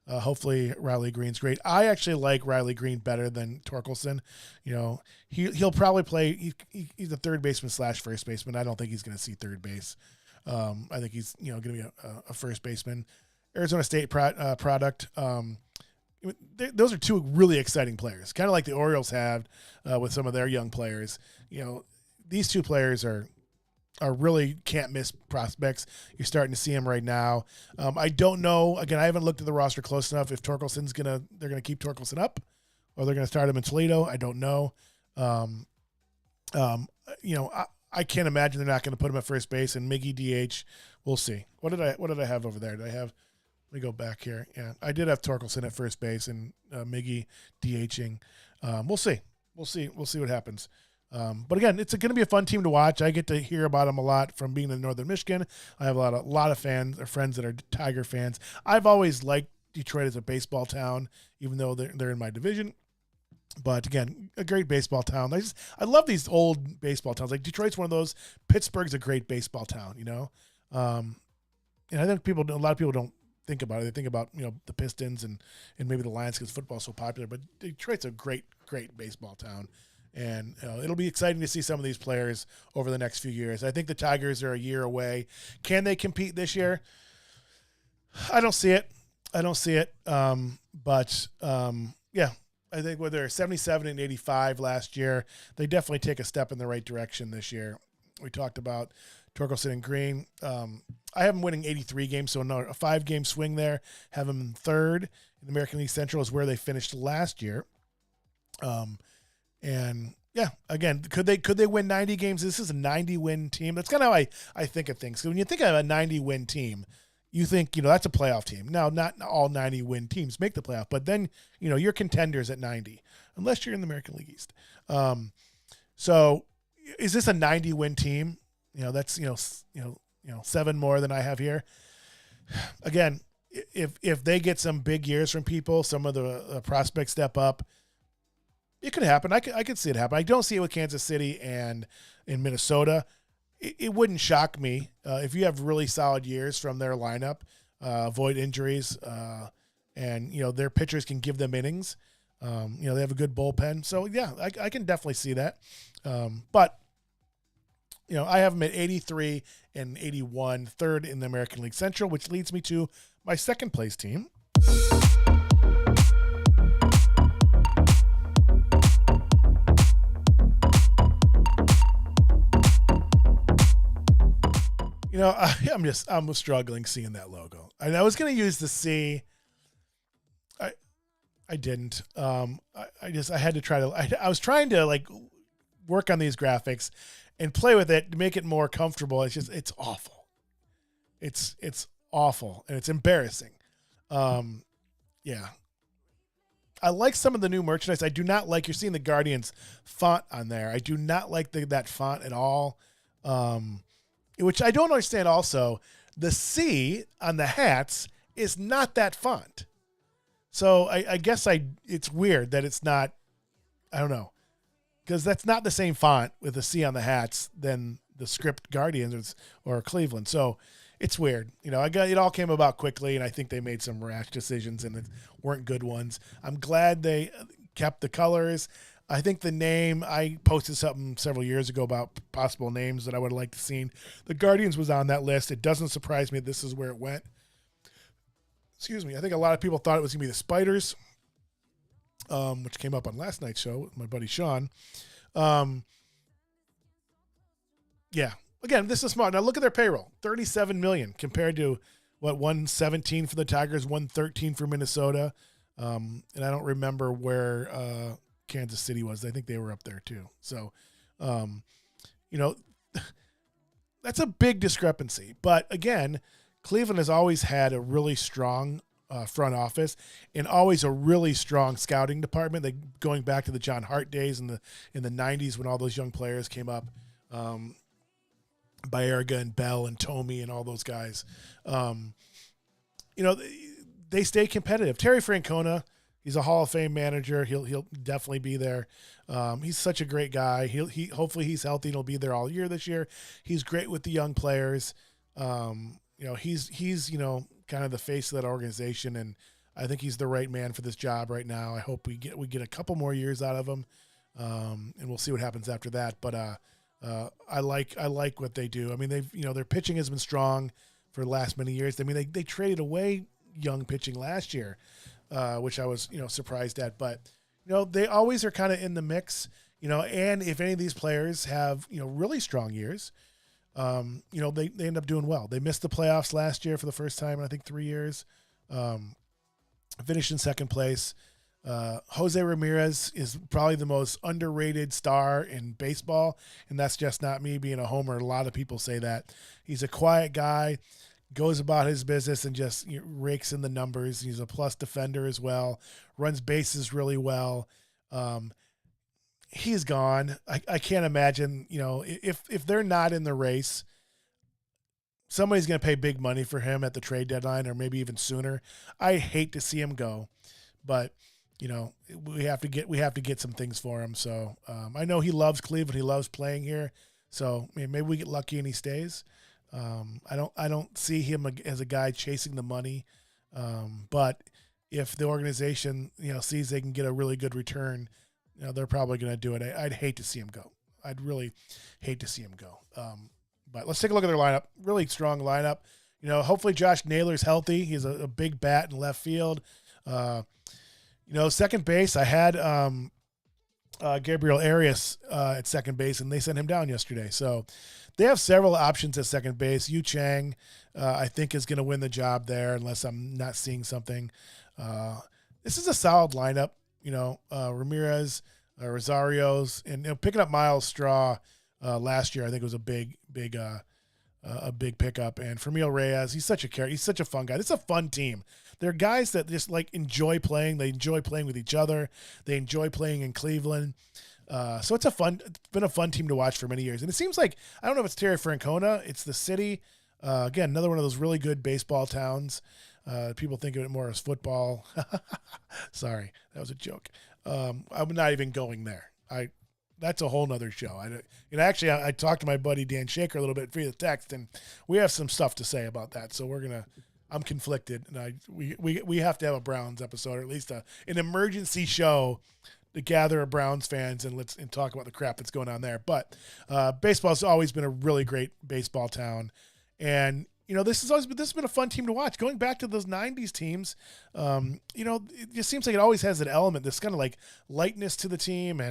Hopefully, Riley Green's great. I actually like Riley Green better than Torkelson. He'll probably play. He's a third baseman / first baseman. I don't think he's going to see third base. I think he's going to be a first baseman. Arizona State product. Those are two really exciting players, kind of like the Orioles have with some of their young players. These two players are really can't miss prospects. You're starting to see them right now. I don't know. Again, I haven't looked at the roster close enough. If they're going to keep Torkelson up, or they're going to start him in Toledo. I don't know. I can't imagine they're not going to put him at first base and Miggy DH. We'll see. What did I have over there? Let me go back here. Yeah, I did have Torkelson at first base and Miggy DHing. We'll see. We'll see what happens. But again, it's going to be a fun team to watch. I get to hear about them a lot from being in Northern Michigan. I have a lot of fans or friends that are Tiger fans. I've always liked Detroit as a baseball town, even though they're in my division. But again, a great baseball town. I love these old baseball towns. Like Detroit's one of those. Pittsburgh's a great baseball town, and I think a lot of people don't think about it. They think about the Pistons and maybe the Lions because football's so popular. But Detroit's a great baseball town, and it'll be exciting to see some of these players over the next few years. I think the Tigers are a year away. Can they compete this year? I don't see it. But I think with their 77 and 85 last year, they definitely take a step in the right direction this year. We talked about Torkelson and Green. I have them winning 83 games, so a 5-game swing there. Have them in third in the American League Central is where they finished last year. Again, could they win 90 games? This is a 90-win team. That's kind of how I think of things. So when you think of a 90-win team, you think, that's a playoff team. Now, not all 90-win teams make the playoff, but then, you're contenders at 90, unless you're in the American League East. So is this a 90-win team? That's, 7 more than I have here. Again, if they get some big years from people, some of the prospects step up, it could happen. I could see it happen. I don't see it with Kansas City and in Minnesota. It wouldn't shock me if you have really solid years from their lineup. avoid injuries, and their pitchers can give them innings. They have a good bullpen, so yeah, I can definitely see that. But I have them at 83 and 81, third in the American League Central, which leads me to my second place team. I'm struggling seeing that logo. I was going to use the C. I didn't. I had to try to. I was trying to work on these graphics and play with it to make it more comfortable. It's awful. It's awful and it's embarrassing. Yeah. I like some of the new merchandise. I do not like, you're seeing the Guardians font on there. I do not like that font at all. Which I don't understand also. The C on the hats is not that font. So I guess it's weird that it's not, I don't know, because that's not the same font with the C on the hats than the script Guardians or Cleveland. So it's weird. It all came about quickly, and I think they made some rash decisions, and it weren't good ones. I'm glad they kept the colors. I think the name, I posted something several years ago about possible names that I would have liked to see. The Guardians was on that list. It doesn't surprise me this is where it went. Excuse me. I think a lot of people thought it was going to be the Spiders, which came up on last night's show with my buddy Sean. Yeah. Again, this is smart. Now look at their payroll. $37 million compared to, $117 for the Tigers, $113 for Minnesota. And I don't remember where Kansas City was. I think they were up there too. So, that's a big discrepancy. But again, Cleveland has always had a really strong front office and always a really strong scouting department. Going back to the John Hart days in the 90s when all those young players came up, Baerga and Bell and Tomey and all those guys. They stay competitive. Terry Francona, he's a Hall of Fame manager. He'll definitely be there. He's such a great guy. Hopefully he's healthy and he'll be there all year this year. He's great with the young players. He's kind of the face of that organization, and I think he's the right man for this job right now. I hope we get a couple more years out of him, and we'll see what happens after that. But I like what they do. I mean, their pitching has been strong for the last many years. I mean, they traded away young pitching last year, which I was surprised at. But they always are kind of in the mix. And if any of these players have really strong years, they end up doing well. They missed the playoffs last year for the first time in I think 3 years. Finished in second place. Jose Ramirez is probably the most underrated star in baseball, and that's just not me being a homer. A lot of people say that. He's a quiet guy, goes about his business and just rakes in the numbers. He's a plus defender as well, runs bases really well. He's gone. I can't imagine, if they're not in the race, somebody's going to pay big money for him at the trade deadline or maybe even sooner. I hate to see him go, but we have to get some things for him. So I know he loves Cleveland. He loves playing here. So maybe we get lucky and he stays. I don't see him as a guy chasing the money. But if the organization, sees they can get a really good return, they're probably going to do it. I'd hate to see him go. I'd really hate to see him go. But let's take a look at their lineup. Really strong lineup. Hopefully Josh Naylor's healthy. He's a big bat in left field. Second base, I had Gabriel Arias at second base, and they sent him down yesterday. So they have several options at second base. Yu Chang, I think, is going to win the job there unless I'm not seeing something. This is a solid lineup. Ramirez, Rosario's, and picking up Miles Straw last year, I think it was a big pickup. And Fermil Reyes, he's such a character. He's such a fun guy. It's a fun team. They're guys that just enjoy playing. They enjoy playing with each other. They enjoy playing in Cleveland. So it's been a fun team to watch for many years. And it seems like, I don't know if it's Terry Francona, it's the city. Again, another one of those really good baseball towns. People think of it more as football. Sorry, that was a joke. I'm not even going there. That's a whole nother show. I talked to my buddy Dan Shaker a little bit via text, and we have some stuff to say about that. So I'm conflicted, and we have to have a Browns episode, or at least an emergency show to gather Browns fans and talk about the crap that's going on there. But baseball's always been a really great baseball town, and this has been a fun team to watch. Going back to those '90s teams, it just seems like it always has an element, this kind of like lightness to the team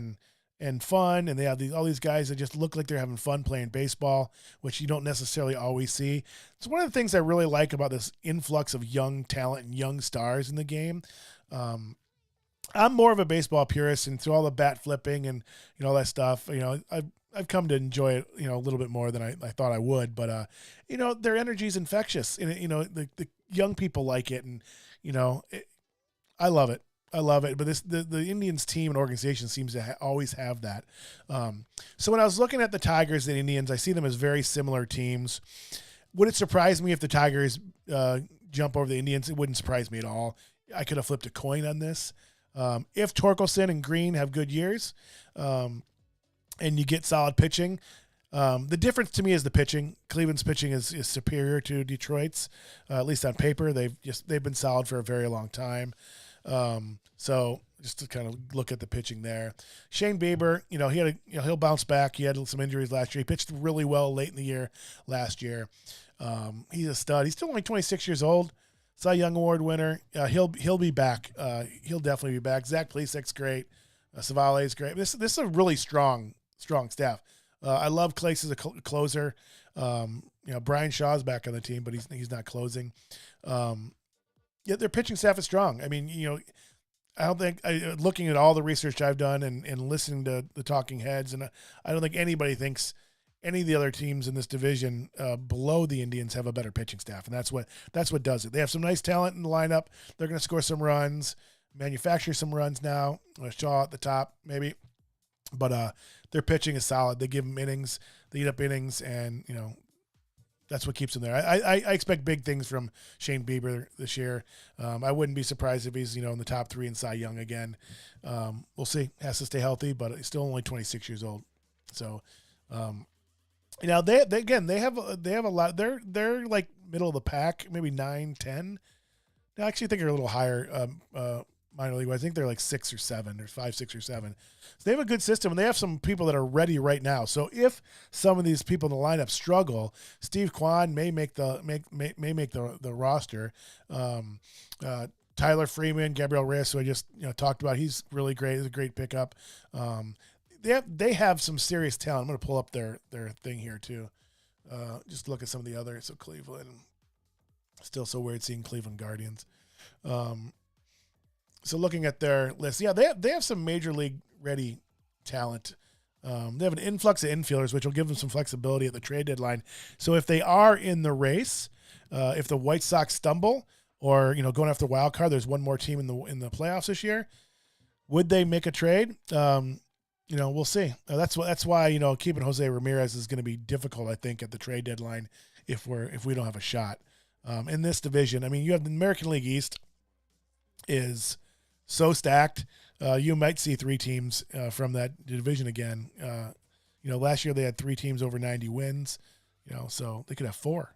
and fun, and they have all these guys that just look like they're having fun playing baseball, which you don't necessarily always see. It's one of the things I really like about this influx of young talent and young stars in the game. I'm more of a baseball purist, and through all the bat flipping and all that stuff, I've come to enjoy it, a little bit more than I thought I would. But their energy is infectious, and the young people like it, and I love it. But the Indians team and organization seems to always have that. So when I was looking at the Tigers and Indians, I see them as very similar teams. Would it surprise me if the Tigers jump over the Indians? It wouldn't surprise me at all. I could have flipped a coin on this. If Torkelson and Green have good years, and you get solid pitching, the difference to me is the pitching. Cleveland's pitching is superior to Detroit's, at least on paper. They've been solid for a very long time. So just to kind of look at the pitching there, Shane Bieber, he'll bounce back. He had some injuries last year. He pitched really well late in the year last year. He's a stud. He's still only 26 years old. Cy Young Award winner. He'll be back. He'll definitely be back. Zach Plesac great. Savale's great. This is a really strong staff. I love Clace as a closer. Brian Shaw's back on the team, but he's not closing. Yeah, their pitching staff is strong. I mean, I don't think looking at all the research I've done and listening to the talking heads, and I don't think anybody thinks any of the other teams in this division below the Indians have a better pitching staff, and that's what does it. They have some nice talent in the lineup. They're going to score some runs, manufacture some runs now. Shaw at the top, maybe, but their pitching is solid. They give them innings, they eat up innings, and that's what keeps him there. I expect big things from Shane Bieber this year. I wouldn't be surprised if he's in the top 3 in Cy Young again. We'll see. Has to stay healthy, but he's still only 26 years old. So, they have a lot. They're like middle of the pack, maybe 9, 10. I actually think they're a little higher minor league. I think they're like 6 or 7, or 5, 6 or 7. So they have a good system, and they have some people that are ready right now. So if some of these people in the lineup struggle, Steve Kwan may make the roster. Tyler Freeman, Gabriel Reyes, who I just talked about, he's really great. He's a great pickup. They have some serious talent. I'm going to pull up their thing here too. Just look at some of the others. So Cleveland, still so weird seeing Cleveland Guardians. So looking at their list, yeah, they have some major league ready talent. They have an influx of infielders, which will give them some flexibility at the trade deadline. So if they are in the race, if the White Sox stumble or going after the wild card, there's one more team in the playoffs this year. Would they make a trade? We'll see. That's why keeping Jose Ramirez is going to be difficult, I think, at the trade deadline if we don't have a shot in this division. I mean, you have the American League East is so stacked. You might see 3 teams from that division again. Last year they had 3 teams over 90 wins. So they could have 4.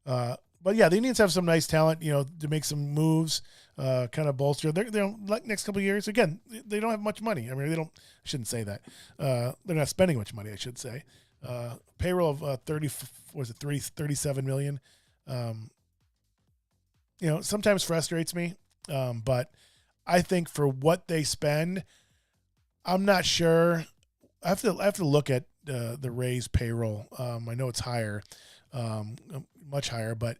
But yeah, the Indians have some nice talent. To make some moves, kind of bolster. They're like next couple of years. Again, they don't have much money. I mean, they don't. I shouldn't say that. They're not spending much money, I should say. Payroll of 37 million. Sometimes frustrates me, but I think for what they spend, I'm not sure. I have to look at the Rays payroll. I know it's higher, much higher, but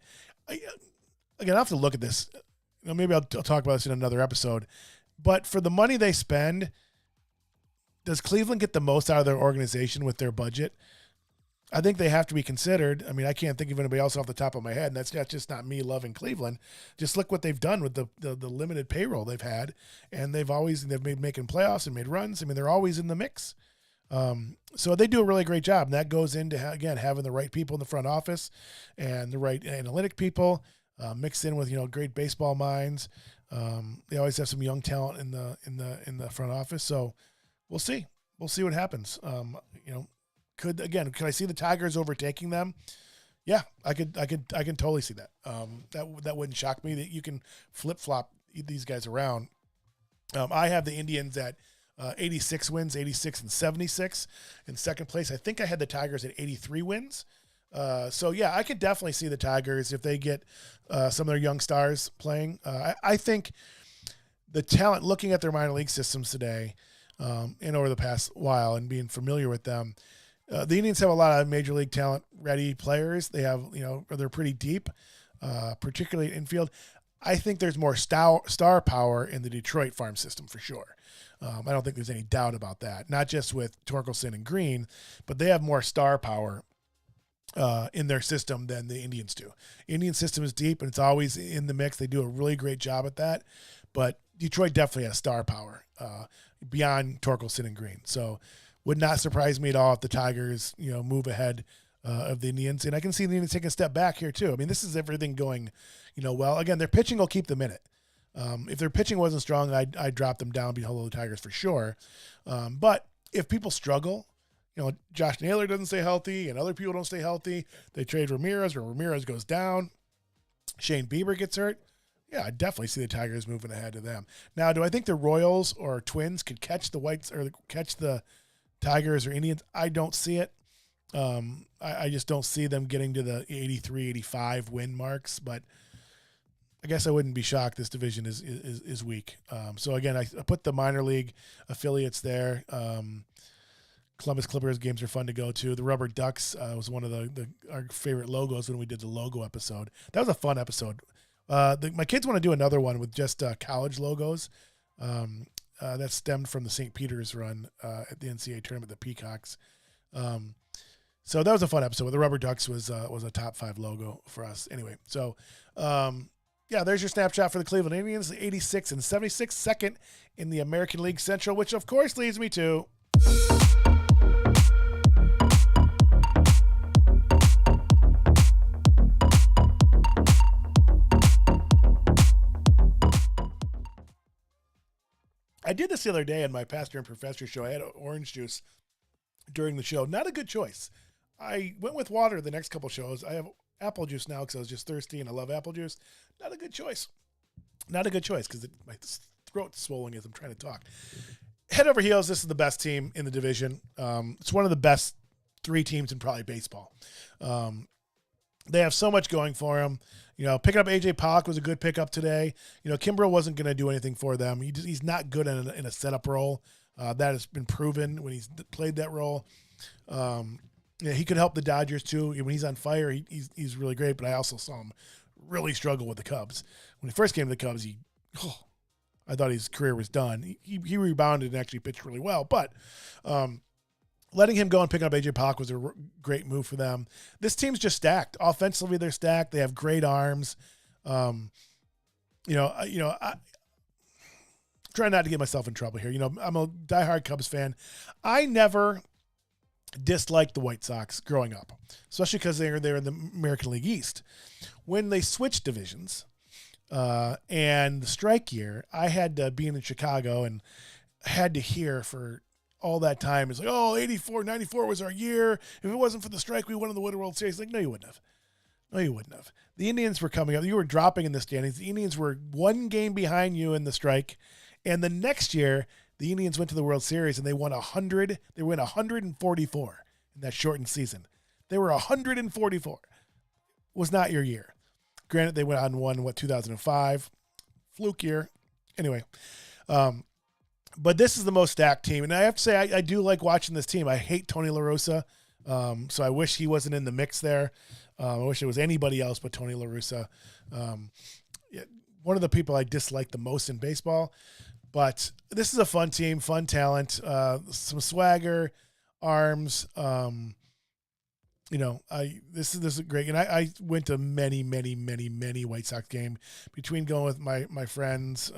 again, I have to look at this. Maybe I'll talk about this in another episode. But for the money they spend, does Cleveland get the most out of their organization with their budget? I think they have to be considered. I mean, I can't think of anybody else off the top of my head, and that's just not me loving Cleveland. Just look what they've done with the limited payroll they've had, and they've made making playoffs and made runs. I mean, they're always in the mix. So they do a really great job, and that goes into, again, having the right people in the front office and the right analytic people mixed in with great baseball minds. They always have some young talent in the front office. So we'll see. We'll see what happens. Could I see the Tigers overtaking them? Yeah, I can totally see that. That wouldn't shock me that you can flip flop these guys around. I have the Indians at 86 wins, 86 and 76 in second place. I think I had the Tigers at 83 wins. So yeah, I could definitely see the Tigers if they get some of their young stars playing. I think the talent, looking at their minor league systems today, and over the past while and being familiar with them, the Indians have a lot of major league talent ready players. They have, they're pretty deep, particularly in infield. I think there's more star power in the Detroit farm system for sure. I don't think there's any doubt about that. Not just with Torkelson and Green, but they have more star power in their system than the Indians do. Indian system is deep and it's always in the mix. They do a really great job at that, but Detroit definitely has star power beyond Torkelson and Green. So would not surprise me at all if the Tigers, move ahead of the Indians. And I can see the Indians taking a step back here too. I mean, this is everything going, well. Again, their pitching will keep them in it. If their pitching wasn't strong, I'd drop them down below the Tigers for sure. But if people struggle, Josh Naylor doesn't stay healthy and other people don't stay healthy, they trade Ramirez or Ramirez goes down, Shane Bieber gets hurt. Yeah, I definitely see the Tigers moving ahead of them. Now, do I think the Royals or Twins could catch the Whites or catch the Tigers or Indians? I don't see it. I just don't see them getting to the 83, 85 win marks, but I guess I wouldn't be shocked. This division is weak. So again, I put the minor league affiliates there. Columbus Clippers games are fun to go to. The Rubber Ducks was one of our favorite logos when we did the logo episode. That was a fun episode. My kids want to do another one with just college logos. That stemmed from the St. Peter's run at the NCAA tournament, the Peacocks. So that was a fun episode. The Rubber Ducks was a top 5 logo for us. Anyway, so there's your snapshot for the Cleveland Indians, 86 and 76, second in the American League Central, which of course leads me to I did this the other day on my Pastor and Professor show. I had orange juice during the show. Not a good choice. I went with water the next couple shows. I have apple juice now because I was just thirsty and I love apple juice. Not a good choice. Not a good choice because my throat's swollen as I'm trying to talk. Head over heels, this is the best team in the division. It's one of the best 3 teams in probably baseball. They have so much going for them. Picking up A.J. Pollock was a good pickup today. Kimbrel wasn't going to do anything for them. He's not good in a setup role. That has been proven when he's played that role. He could help the Dodgers too. When he's on fire, he's really great, but I also saw him really struggle with the Cubs. When he first came to the Cubs, I thought his career was done. He rebounded and actually pitched really well, but letting him go and picking up A.J. Pollock was a great move for them. This team's just stacked. Offensively, they're stacked. They have great arms. I try not to get myself in trouble here. I'm a diehard Cubs fan. I never disliked the White Sox growing up, especially because they were in the American League East. When they switched divisions and the strike year, I had to be in Chicago and had to hear for all that time. It's like, 84, 94 was our year. If it wasn't for the strike, we won in the World Series. Like, no, you wouldn't have. No, you wouldn't have. The Indians were coming up. You were dropping in the standings. The Indians were 1 game behind you in the strike. And the next year, the Indians went to the World Series and they won 100. They went 144 in that shortened season. They were 144. Was not your year. Granted, they went on and won, 2005? Fluke year. Anyway, but this is the most stacked team. And I have to say, I do like watching this team. I hate Tony La Russa, so I wish he wasn't in the mix there. I wish it was anybody else but Tony La Russa. One of the people I dislike the most in baseball. But this is a fun team, fun talent, some swagger, arms. This is great. And I went to many, many, many, many White Sox game between going with my friends,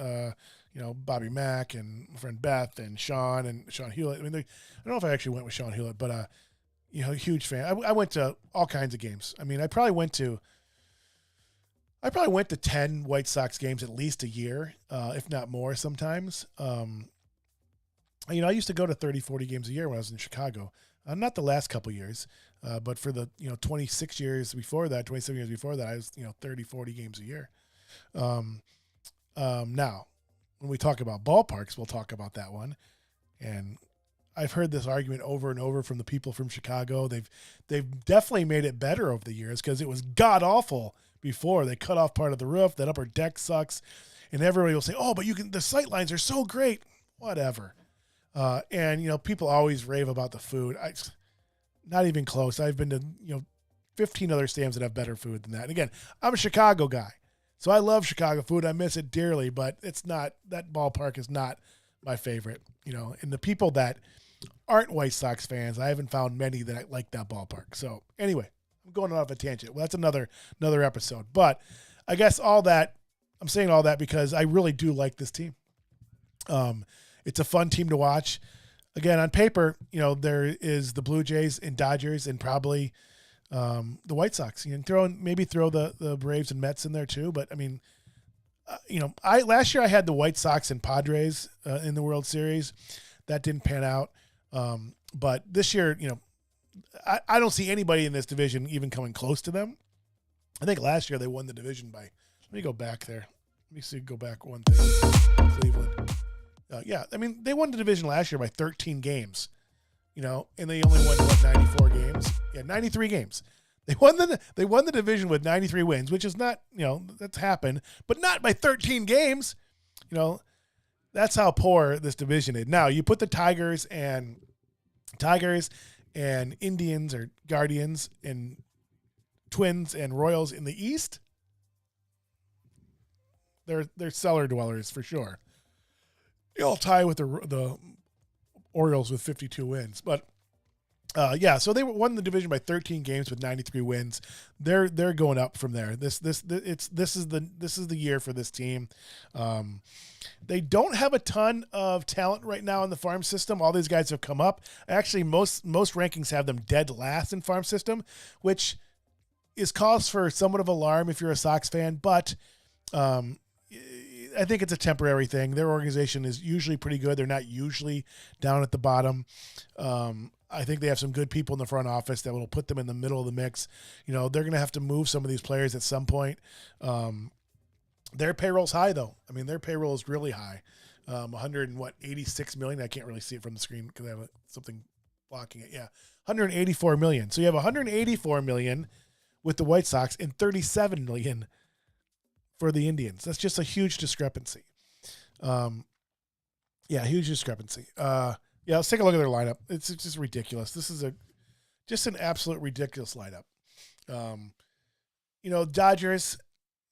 Bobby Mack and my friend Beth and Sean Hewlett. I mean, I don't know if I actually went with Sean Hewlett, but, huge fan. I went to all kinds of games. I mean, I probably went to 10 White Sox games at least a year, if not more sometimes. I used to go to 30, 40 games a year when I was in Chicago. Not the last couple years, but for the 26 years before that, 27 years before that, I was 30, 40 games a year. Now, when we talk about ballparks, we'll talk about that one. And I've heard this argument over and over from the people from Chicago. They've definitely made it better over the years because it was god awful before. They cut off part of the roof. That upper deck sucks, and everybody will say, "Oh, but the sight lines are so great." Whatever. And people always rave about the food. Not even close. I've been to 15 other stadiums that have better food than that. And again, I'm a Chicago guy, so I love Chicago food. I miss it dearly, but it's not, that ballpark is not my favorite. And the people that aren't White Sox fans, I haven't found many that like that ballpark. So anyway, I'm going off a tangent. Well, that's another episode. But I guess I'm saying all that because I really do like this team. It's a fun team to watch. Again, on paper, there is the Blue Jays and Dodgers and probably the White Sox. You can maybe throw the Braves and Mets in there too. But I mean, last year I had the White Sox and Padres in the World Series. That didn't pan out. But this year, I don't see anybody in this division even coming close to them. I think last year they won the division by, let me go back there. Go back one thing. Cleveland. They won the division last year by 13 games, and they only won 94 games. Yeah, 93 games. They won the division with 93 wins, which is not, that's happened, but not by 13 games. That's how poor this division is. Now you put the Tigers and Indians or Guardians and Twins and Royals in the East. They're cellar dwellers for sure. You'll tie with the Orioles with 52 wins, but so they won the division by 13 games with 93 wins. They're going up from there. This is the year for this team. They don't have a ton of talent right now in the farm system. All these guys have come up. Actually, most rankings have them dead last in farm system, which is cause for somewhat of alarm if you're a Sox fan, but I think it's a temporary thing. Their organization is usually pretty good. They're not usually down at the bottom. I think they have some good people in the front office that will put them in the middle of the mix. They're going to have to move some of these players at some point. Their payroll's high though. I mean, their payroll is really high. 86 million. I can't really see it from the screen because I have something blocking it. Yeah. 184 million. So you have 184 million with the White Sox and 37 million for the Indians. That's just a huge discrepancy. Huge discrepancy. Let's take a look at their lineup. It's just ridiculous. This is just an absolute ridiculous lineup. Dodgers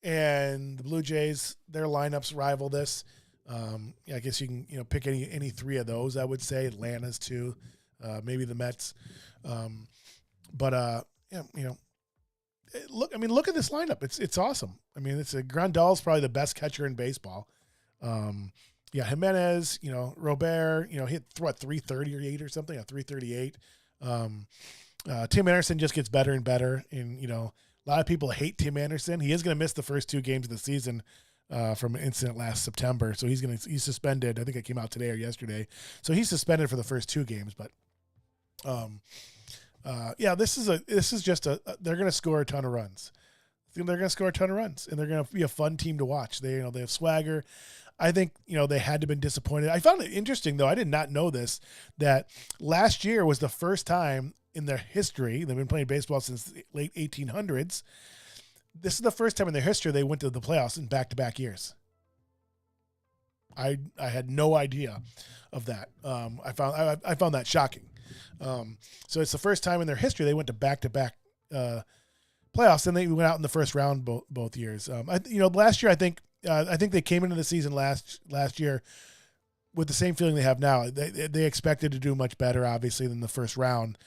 and the Blue Jays, their lineups rival this. I guess you can pick any three of those. I would say Atlanta's too, maybe the Mets. Look at this lineup. It's awesome. I mean, Grandal's probably the best catcher in baseball. Jimenez, Robert, hit 338 or something, 338. Tim Anderson just gets better and better. And, a lot of people hate Tim Anderson. He is going to miss the first 2 games of the season from an incident last September. So he's suspended. I think it came out today or yesterday. So he's suspended for the first 2 games, but this is just they're going to score a ton of runs. They're going to score a ton of runs, and they're going to be a fun team to watch. They have swagger. I think, they had to have been disappointed. I found it interesting, though. I did not know this, that last year was the first time in their history, they've been playing baseball since the late 1800s. This is the first time in their history they went to the playoffs in back-to-back years. I had no idea of that. I found that shocking. So it's the first time in their history they went to back-to-back playoffs, and they went out in the first round both years. Last year I think they came into the season last year with the same feeling they have now. They expected to do much better, obviously, than the first round.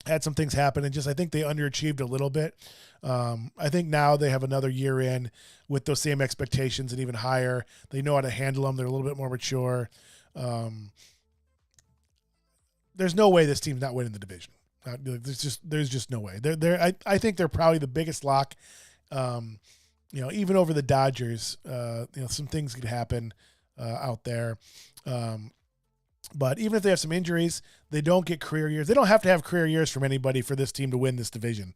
Had some things happen, and I think they underachieved a little bit. I think now they have another year in with those same expectations and even higher. They know how to handle them. They're a little bit more mature. There's no way this team's not winning the division. There's just no way. I think they're probably the biggest lock. Even over the Dodgers, some things could happen out there. But even if they have some injuries, they don't get career years. They don't have to have career years from anybody for this team to win this division.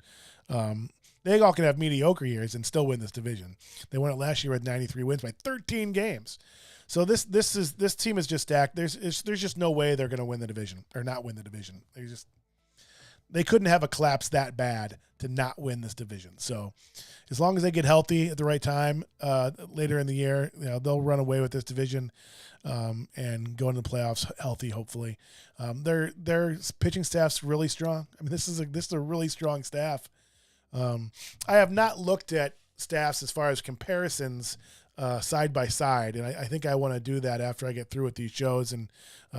They all can have mediocre years and still win this division. They won it last year with 93 wins by 13 games. So this team is just stacked. There's just no way they're going to win the division or not win the division. They couldn't have a collapse that bad to not win this division. So as long as they get healthy at the right time later in the year, they'll run away with this division and go into the playoffs healthy, hopefully. Their pitching staff's really strong. I mean, this is a really strong staff. I have not looked at staffs as far as comparisons side by side, and I think I want to do that after I get through with these shows, and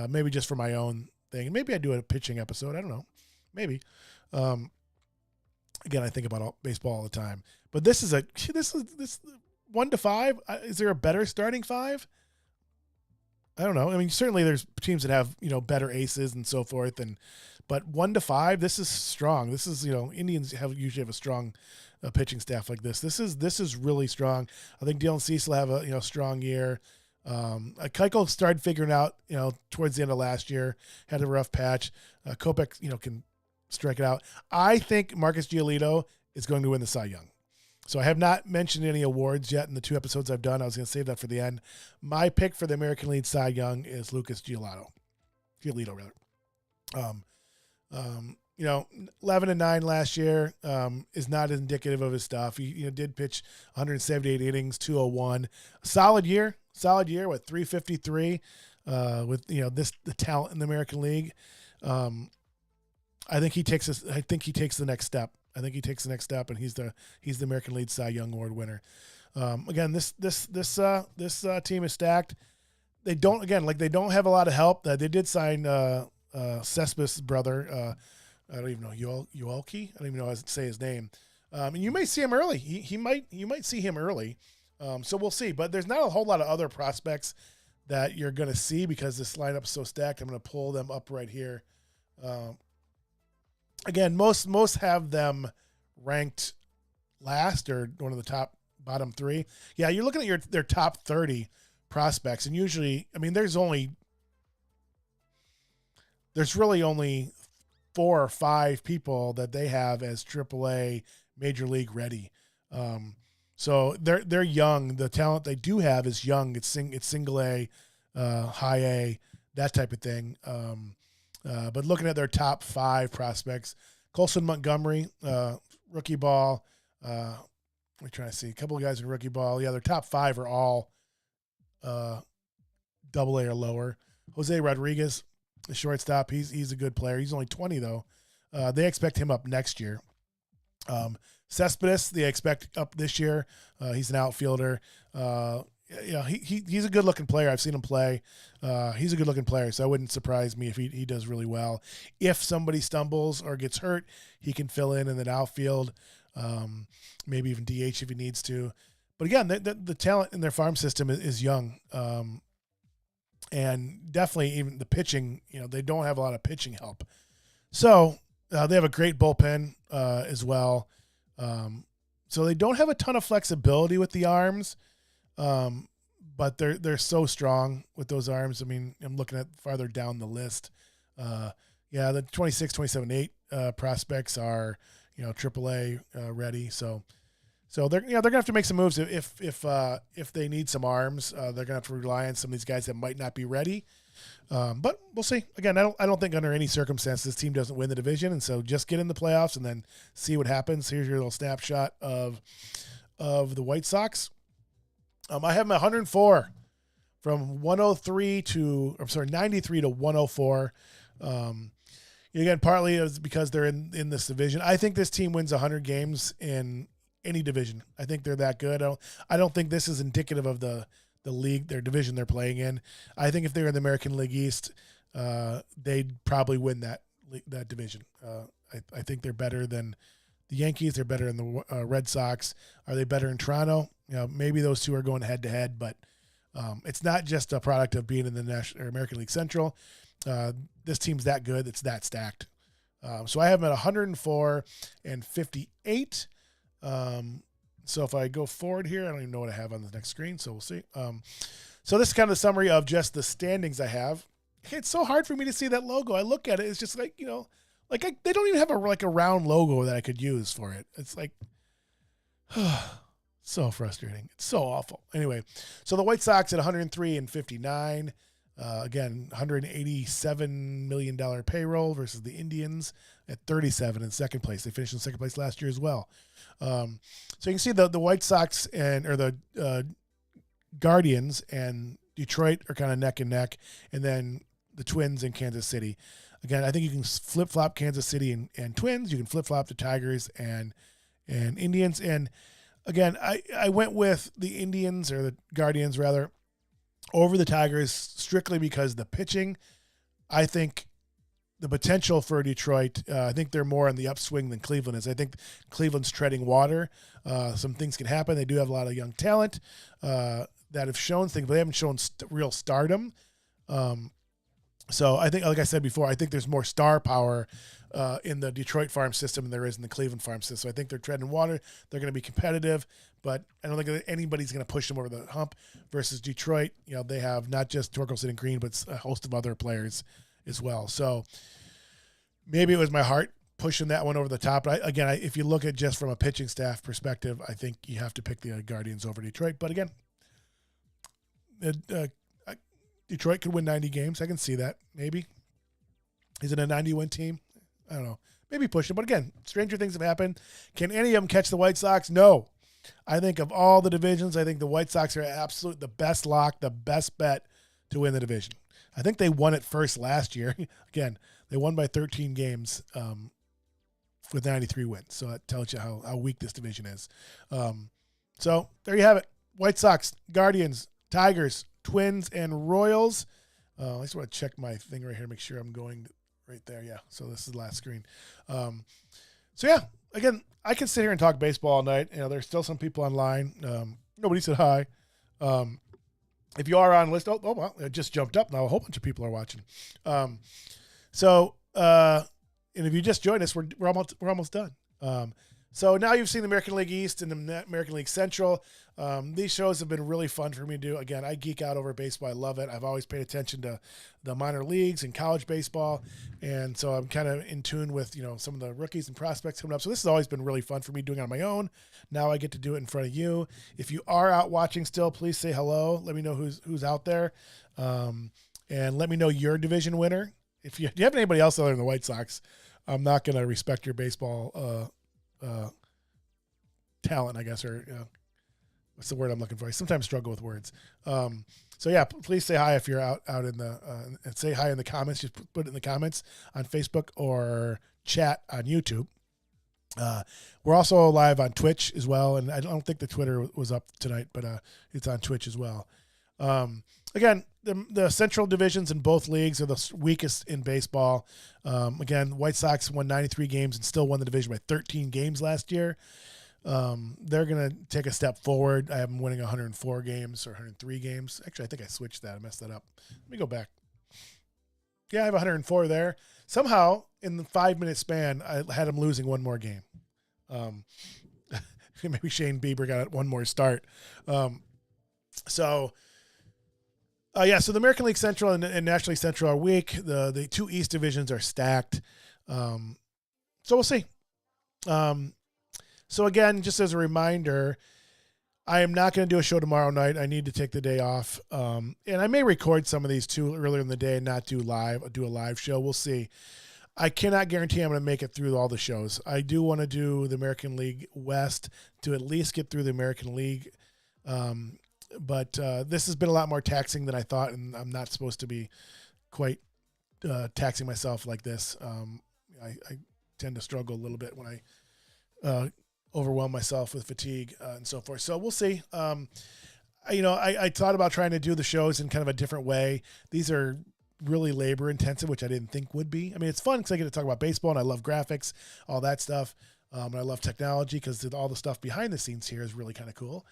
maybe just for my own thing. Maybe I do a pitching episode. I don't know. Maybe. Again, I think about baseball all the time, but this is 1 to 5. Is there a better starting 5? I don't know. I mean, certainly there's teams that have, better aces and so forth, but 1 to 5, this is strong. This is, Indians usually have a strong pitching staff like this. This is really strong. I think Dylan Cease will have a, strong year. Keuchel started figuring out, towards the end of last year, had a rough patch. Kopech, can strike it out. I think Marcus Giolato is going to win the Cy Young. So I have not mentioned any awards yet in the 2 episodes I've done. I was going to save that for the end. My pick for the American League Cy Young is Lucas Giolito. 11-9 last year is not indicative of his stuff. He did pitch 178 innings, 201. Solid year with 353. With the talent in the American League. I think he takes the next step. And he's the American League Cy Young Award winner. Again, this team is stacked. They don't have a lot of help. They did sign Cespedes' brother. I don't even know Uelke. I don't even know how to say his name. And you may see him early. You might see him early. So we'll see. But there's not a whole lot of other prospects that you're going to see because this lineup is so stacked. I'm going to pull them up right here. Again, most have them ranked last or one of the bottom 3. Yeah, you're looking at their top 30 prospects, and usually, I mean, there's really only 4 or 5 people that they have as AAA Major League ready. So they're young. The talent they do have is young. It's single A, high A, that type of thing. But looking at their top 5 prospects, Colson Montgomery, rookie ball. We're trying to see a couple of guys in rookie ball. Yeah, their top 5 are all double A or lower. Jose Rodriguez, the shortstop, he's a good player. He's only 20 though. They expect him up next year. Cespedes, they expect up this year. He's an outfielder. He's a good looking player. I've seen him play. He's a good looking player, so it wouldn't surprise me if he does really well. If somebody stumbles or gets hurt, he can fill in that outfield, maybe even DH if he needs to. But again, the talent in their farm system is young, and definitely even the pitching. They don't have a lot of pitching help, so they have a great bullpen as well. So they don't have a ton of flexibility with the arms. But they're so strong with those arms. I mean, I'm looking at farther down the list. The 26, 27, 8 prospects are, AAA ready. So they're gonna have to make some moves if they need some arms. They're gonna have to rely on some of these guys that might not be ready. But we'll see. Again, I don't think under any circumstances this team doesn't win the division, and so just get in the playoffs and then see what happens. Here's your little snapshot of the White Sox. I have them 104 from 93 to 104. Again, partly is because they're in this division. I think this team wins 100 games in any division. I think they're that good. I don't think this is indicative of the league, their division they're playing in. I think if they're in the American League East, they'd probably win that division. I think they're better than the Yankees. They're better than the Red Sox. Are they better in Toronto? Maybe those two are going head to head, but it's not just a product of being in the National or American League Central. This team's that good. It's that stacked. So I have them at 104 and 58. So if I go forward here, I don't even know what I have on the next screen. So we'll see. So this is kind of the summary of just the standings I have. it's so hard for me to see that logo. I look at it, it's just like, they don't even have a round logo that I could use for it. It's like, so frustrating. It's so awful. Anyway, so the White Sox at 103-59. Again, $187 million payroll versus the Indians at 37 in second place. They finished in second place last year as well. So you can see the White Sox or the Guardians and Detroit are kind of neck and neck, and then the Twins and Kansas City. Again, I think you can flip-flop Kansas City and Twins. You can flip-flop the Tigers and Indians. And again, I went with the Indians, or the Guardians rather, over the Tigers strictly because the pitching, I think the potential for Detroit, I think they're more on the upswing than Cleveland is. I think Cleveland's treading water. Some things can happen. They do have a lot of young talent that have shown things, but they haven't shown real stardom. So I think, like I said before, I think there's more star power in the Detroit farm system than there is in the Cleveland farm system. So I think they're treading water. They're going to be competitive, but I don't think anybody's going to push them over the hump. Versus Detroit, they have not just Torkelson and Green, but a host of other players as well. So maybe it was my heart pushing that one over the top. But if you look at just from a pitching staff perspective, I think you have to pick the Guardians over Detroit. But again, Detroit could win 90 games. I can see that. Maybe. Is it a 90-win team? I don't know. Maybe push it. But again, stranger things have happened. Can any of them catch the White Sox? No. I think of all the divisions, I think the White Sox are absolutely the best lock, the best bet to win the division. I think they won it first last year. Again, they won by 13 games with 93 wins. So that tells you how weak this division is. So there you have it. White Sox, Guardians, Tigers, Twins, and Royals. I just want to check my thing right here, make sure I'm going right there. Yeah, so this is the last screen. So yeah, again, I can sit here and talk baseball all night. There's still some people online. Nobody said hi. If you are on list, well, it just jumped up now. A whole bunch of people are watching. And if you just joined us, we're almost done. So now you've seen the American League East and the American League Central. These shows have been really fun for me to do. Again, I geek out over baseball. I love it. I've always paid attention to the minor leagues and college baseball. And so I'm kind of in tune with, some of the rookies and prospects coming up. So this has always been really fun for me doing it on my own. Now I get to do it in front of you. If you are out watching still, please say hello. Let me know who's out there. And let me know your division winner. If you have anybody else other than the White Sox, I'm not going to respect your baseball talent, I guess, or what's the word I'm looking for? I sometimes struggle with words. So yeah, please say hi if you're out in the and say hi in the comments. Just put it in the comments on Facebook or chat on YouTube. We're also live on Twitch as well, and I don't think the Twitter was up tonight, but it's on Twitch as well. Again, the central divisions in both leagues are the weakest in baseball. Again, White Sox won 93 games and still won the division by 13 games last year. They're going to take a step forward. I have them winning 104 games or 103 games. Actually, I think I switched that. I messed that up. Let me go back. Yeah, I have 104 there. Somehow, in the 5-minute span, I had them losing one more game. Maybe Shane Bieber got one more start. So the American League Central and National League Central are weak. The two East divisions are stacked. So we'll see. So again, just as a reminder, I am not going to do a show tomorrow night. I need to take the day off. And I may record some of these too earlier in the day and not do a live show. We'll see. I cannot guarantee I'm going to make it through all the shows. I do want to do the American League West to at least get through the American League. But this has been a lot more taxing than I thought, and I'm not supposed to be quite taxing myself like this. I tend to struggle a little bit when I overwhelm myself with fatigue and so forth. So we'll see. I thought about trying to do the shows in kind of a different way. These are really labor intensive, which I didn't think would be. I mean, it's fun because I get to talk about baseball and I love graphics, all that stuff. And I love technology because all the stuff behind the scenes here is really kind of cool.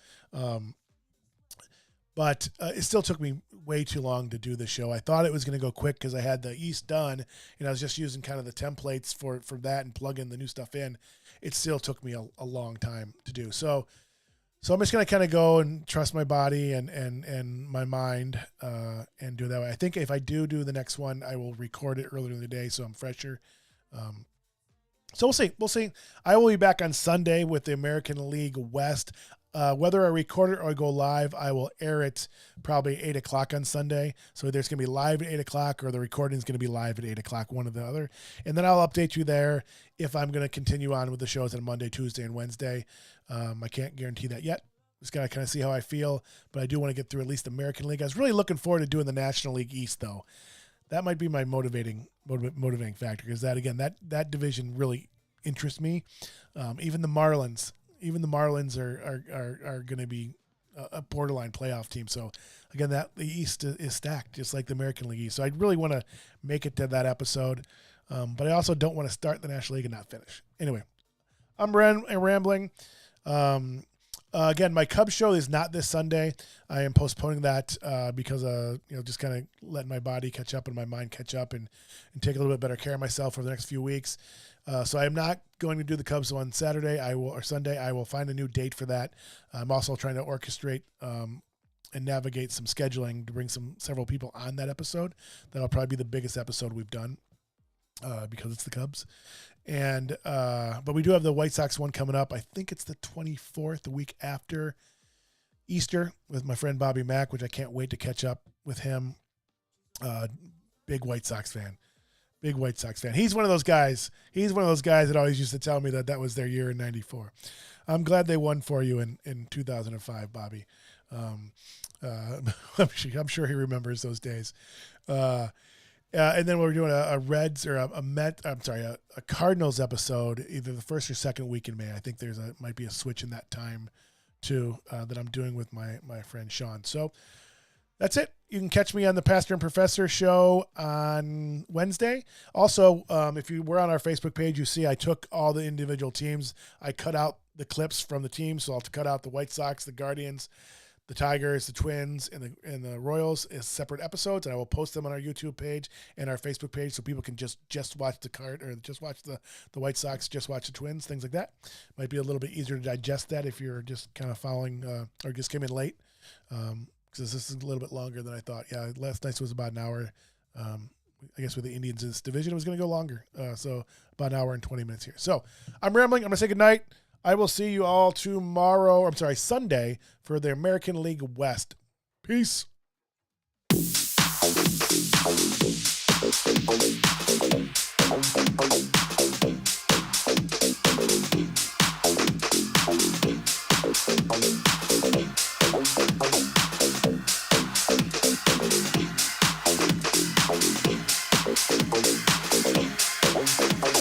But it still took me way too long to do the show. I thought it was going to go quick because I had the East done, and I was just using kind of the templates for that and plugging the new stuff in. It still took me a long time to do. So So I'm just going to kind of go and trust my body and my mind and do it that way. I think if I do the next one, I will record it earlier in the day so I'm fresher. So we'll see. We'll see. I will be back on Sunday with the American League West. Whether I record it or I go live, I will air it probably 8 o'clock on Sunday. So there's going to be live at 8 o'clock or the recording is going to be live at 8 o'clock, one or the other. And then I'll update you there if I'm going to continue on with the shows on Monday, Tuesday, and Wednesday. I can't guarantee that yet. Just got to kind of see how I feel, but I do want to get through at least the American League. I was really looking forward to doing the National League East, though. That might be my motivating factor because that division really interests me. Even the Marlins are going to be a borderline playoff team. So again, the East is stacked, just like the American League East. So I really want to make it to that episode, but I also don't want to start the National League and not finish. Anyway, I'm rambling. Again, my Cubs show is not this Sunday. I am postponing that because just kind of letting my body catch up and my mind catch up and take a little bit better care of myself for the next few weeks. So I am not going to do the Cubs on Saturday. Sunday. I will find a new date for that. I'm also trying to orchestrate and navigate some scheduling to bring several people on that episode. That'll probably be the biggest episode we've done because it's the Cubs. And but we do have the White Sox one coming up. I think it's the 24th, the week after Easter, with my friend Bobby Mack, which I can't wait to catch up with him. Big White Sox fan. He's one of those guys. That always used to tell me that was their year in '94. I'm glad they won for you in 2005, Bobby. I'm sure he remembers those days. And then we're doing a Reds or a Cardinals episode, either the first or second week in May. I think might be a switch in that time too that I'm doing with my friend Sean. So that's it. You can catch me on the Pastor and Professor show on Wednesday. Also, if you were on our Facebook page, you see I took all the individual teams. I cut out the clips from the teams, so I'll cut out the White Sox, the Guardians, the Tigers, the Twins, and the Royals as separate episodes, and I will post them on our YouTube page and our Facebook page so people can just watch the card or just watch the White Sox, just watch the Twins, things like that. Might be a little bit easier to digest that if you're just kind of following or just came in late, because this is a little bit longer than I thought. Yeah, last night's was about an hour. I guess with the Indians in this division, it was going to go longer. So about an hour and 20 minutes here. So I'm rambling. I'm going to say goodnight. I will see you all Sunday for the American League West. Peace.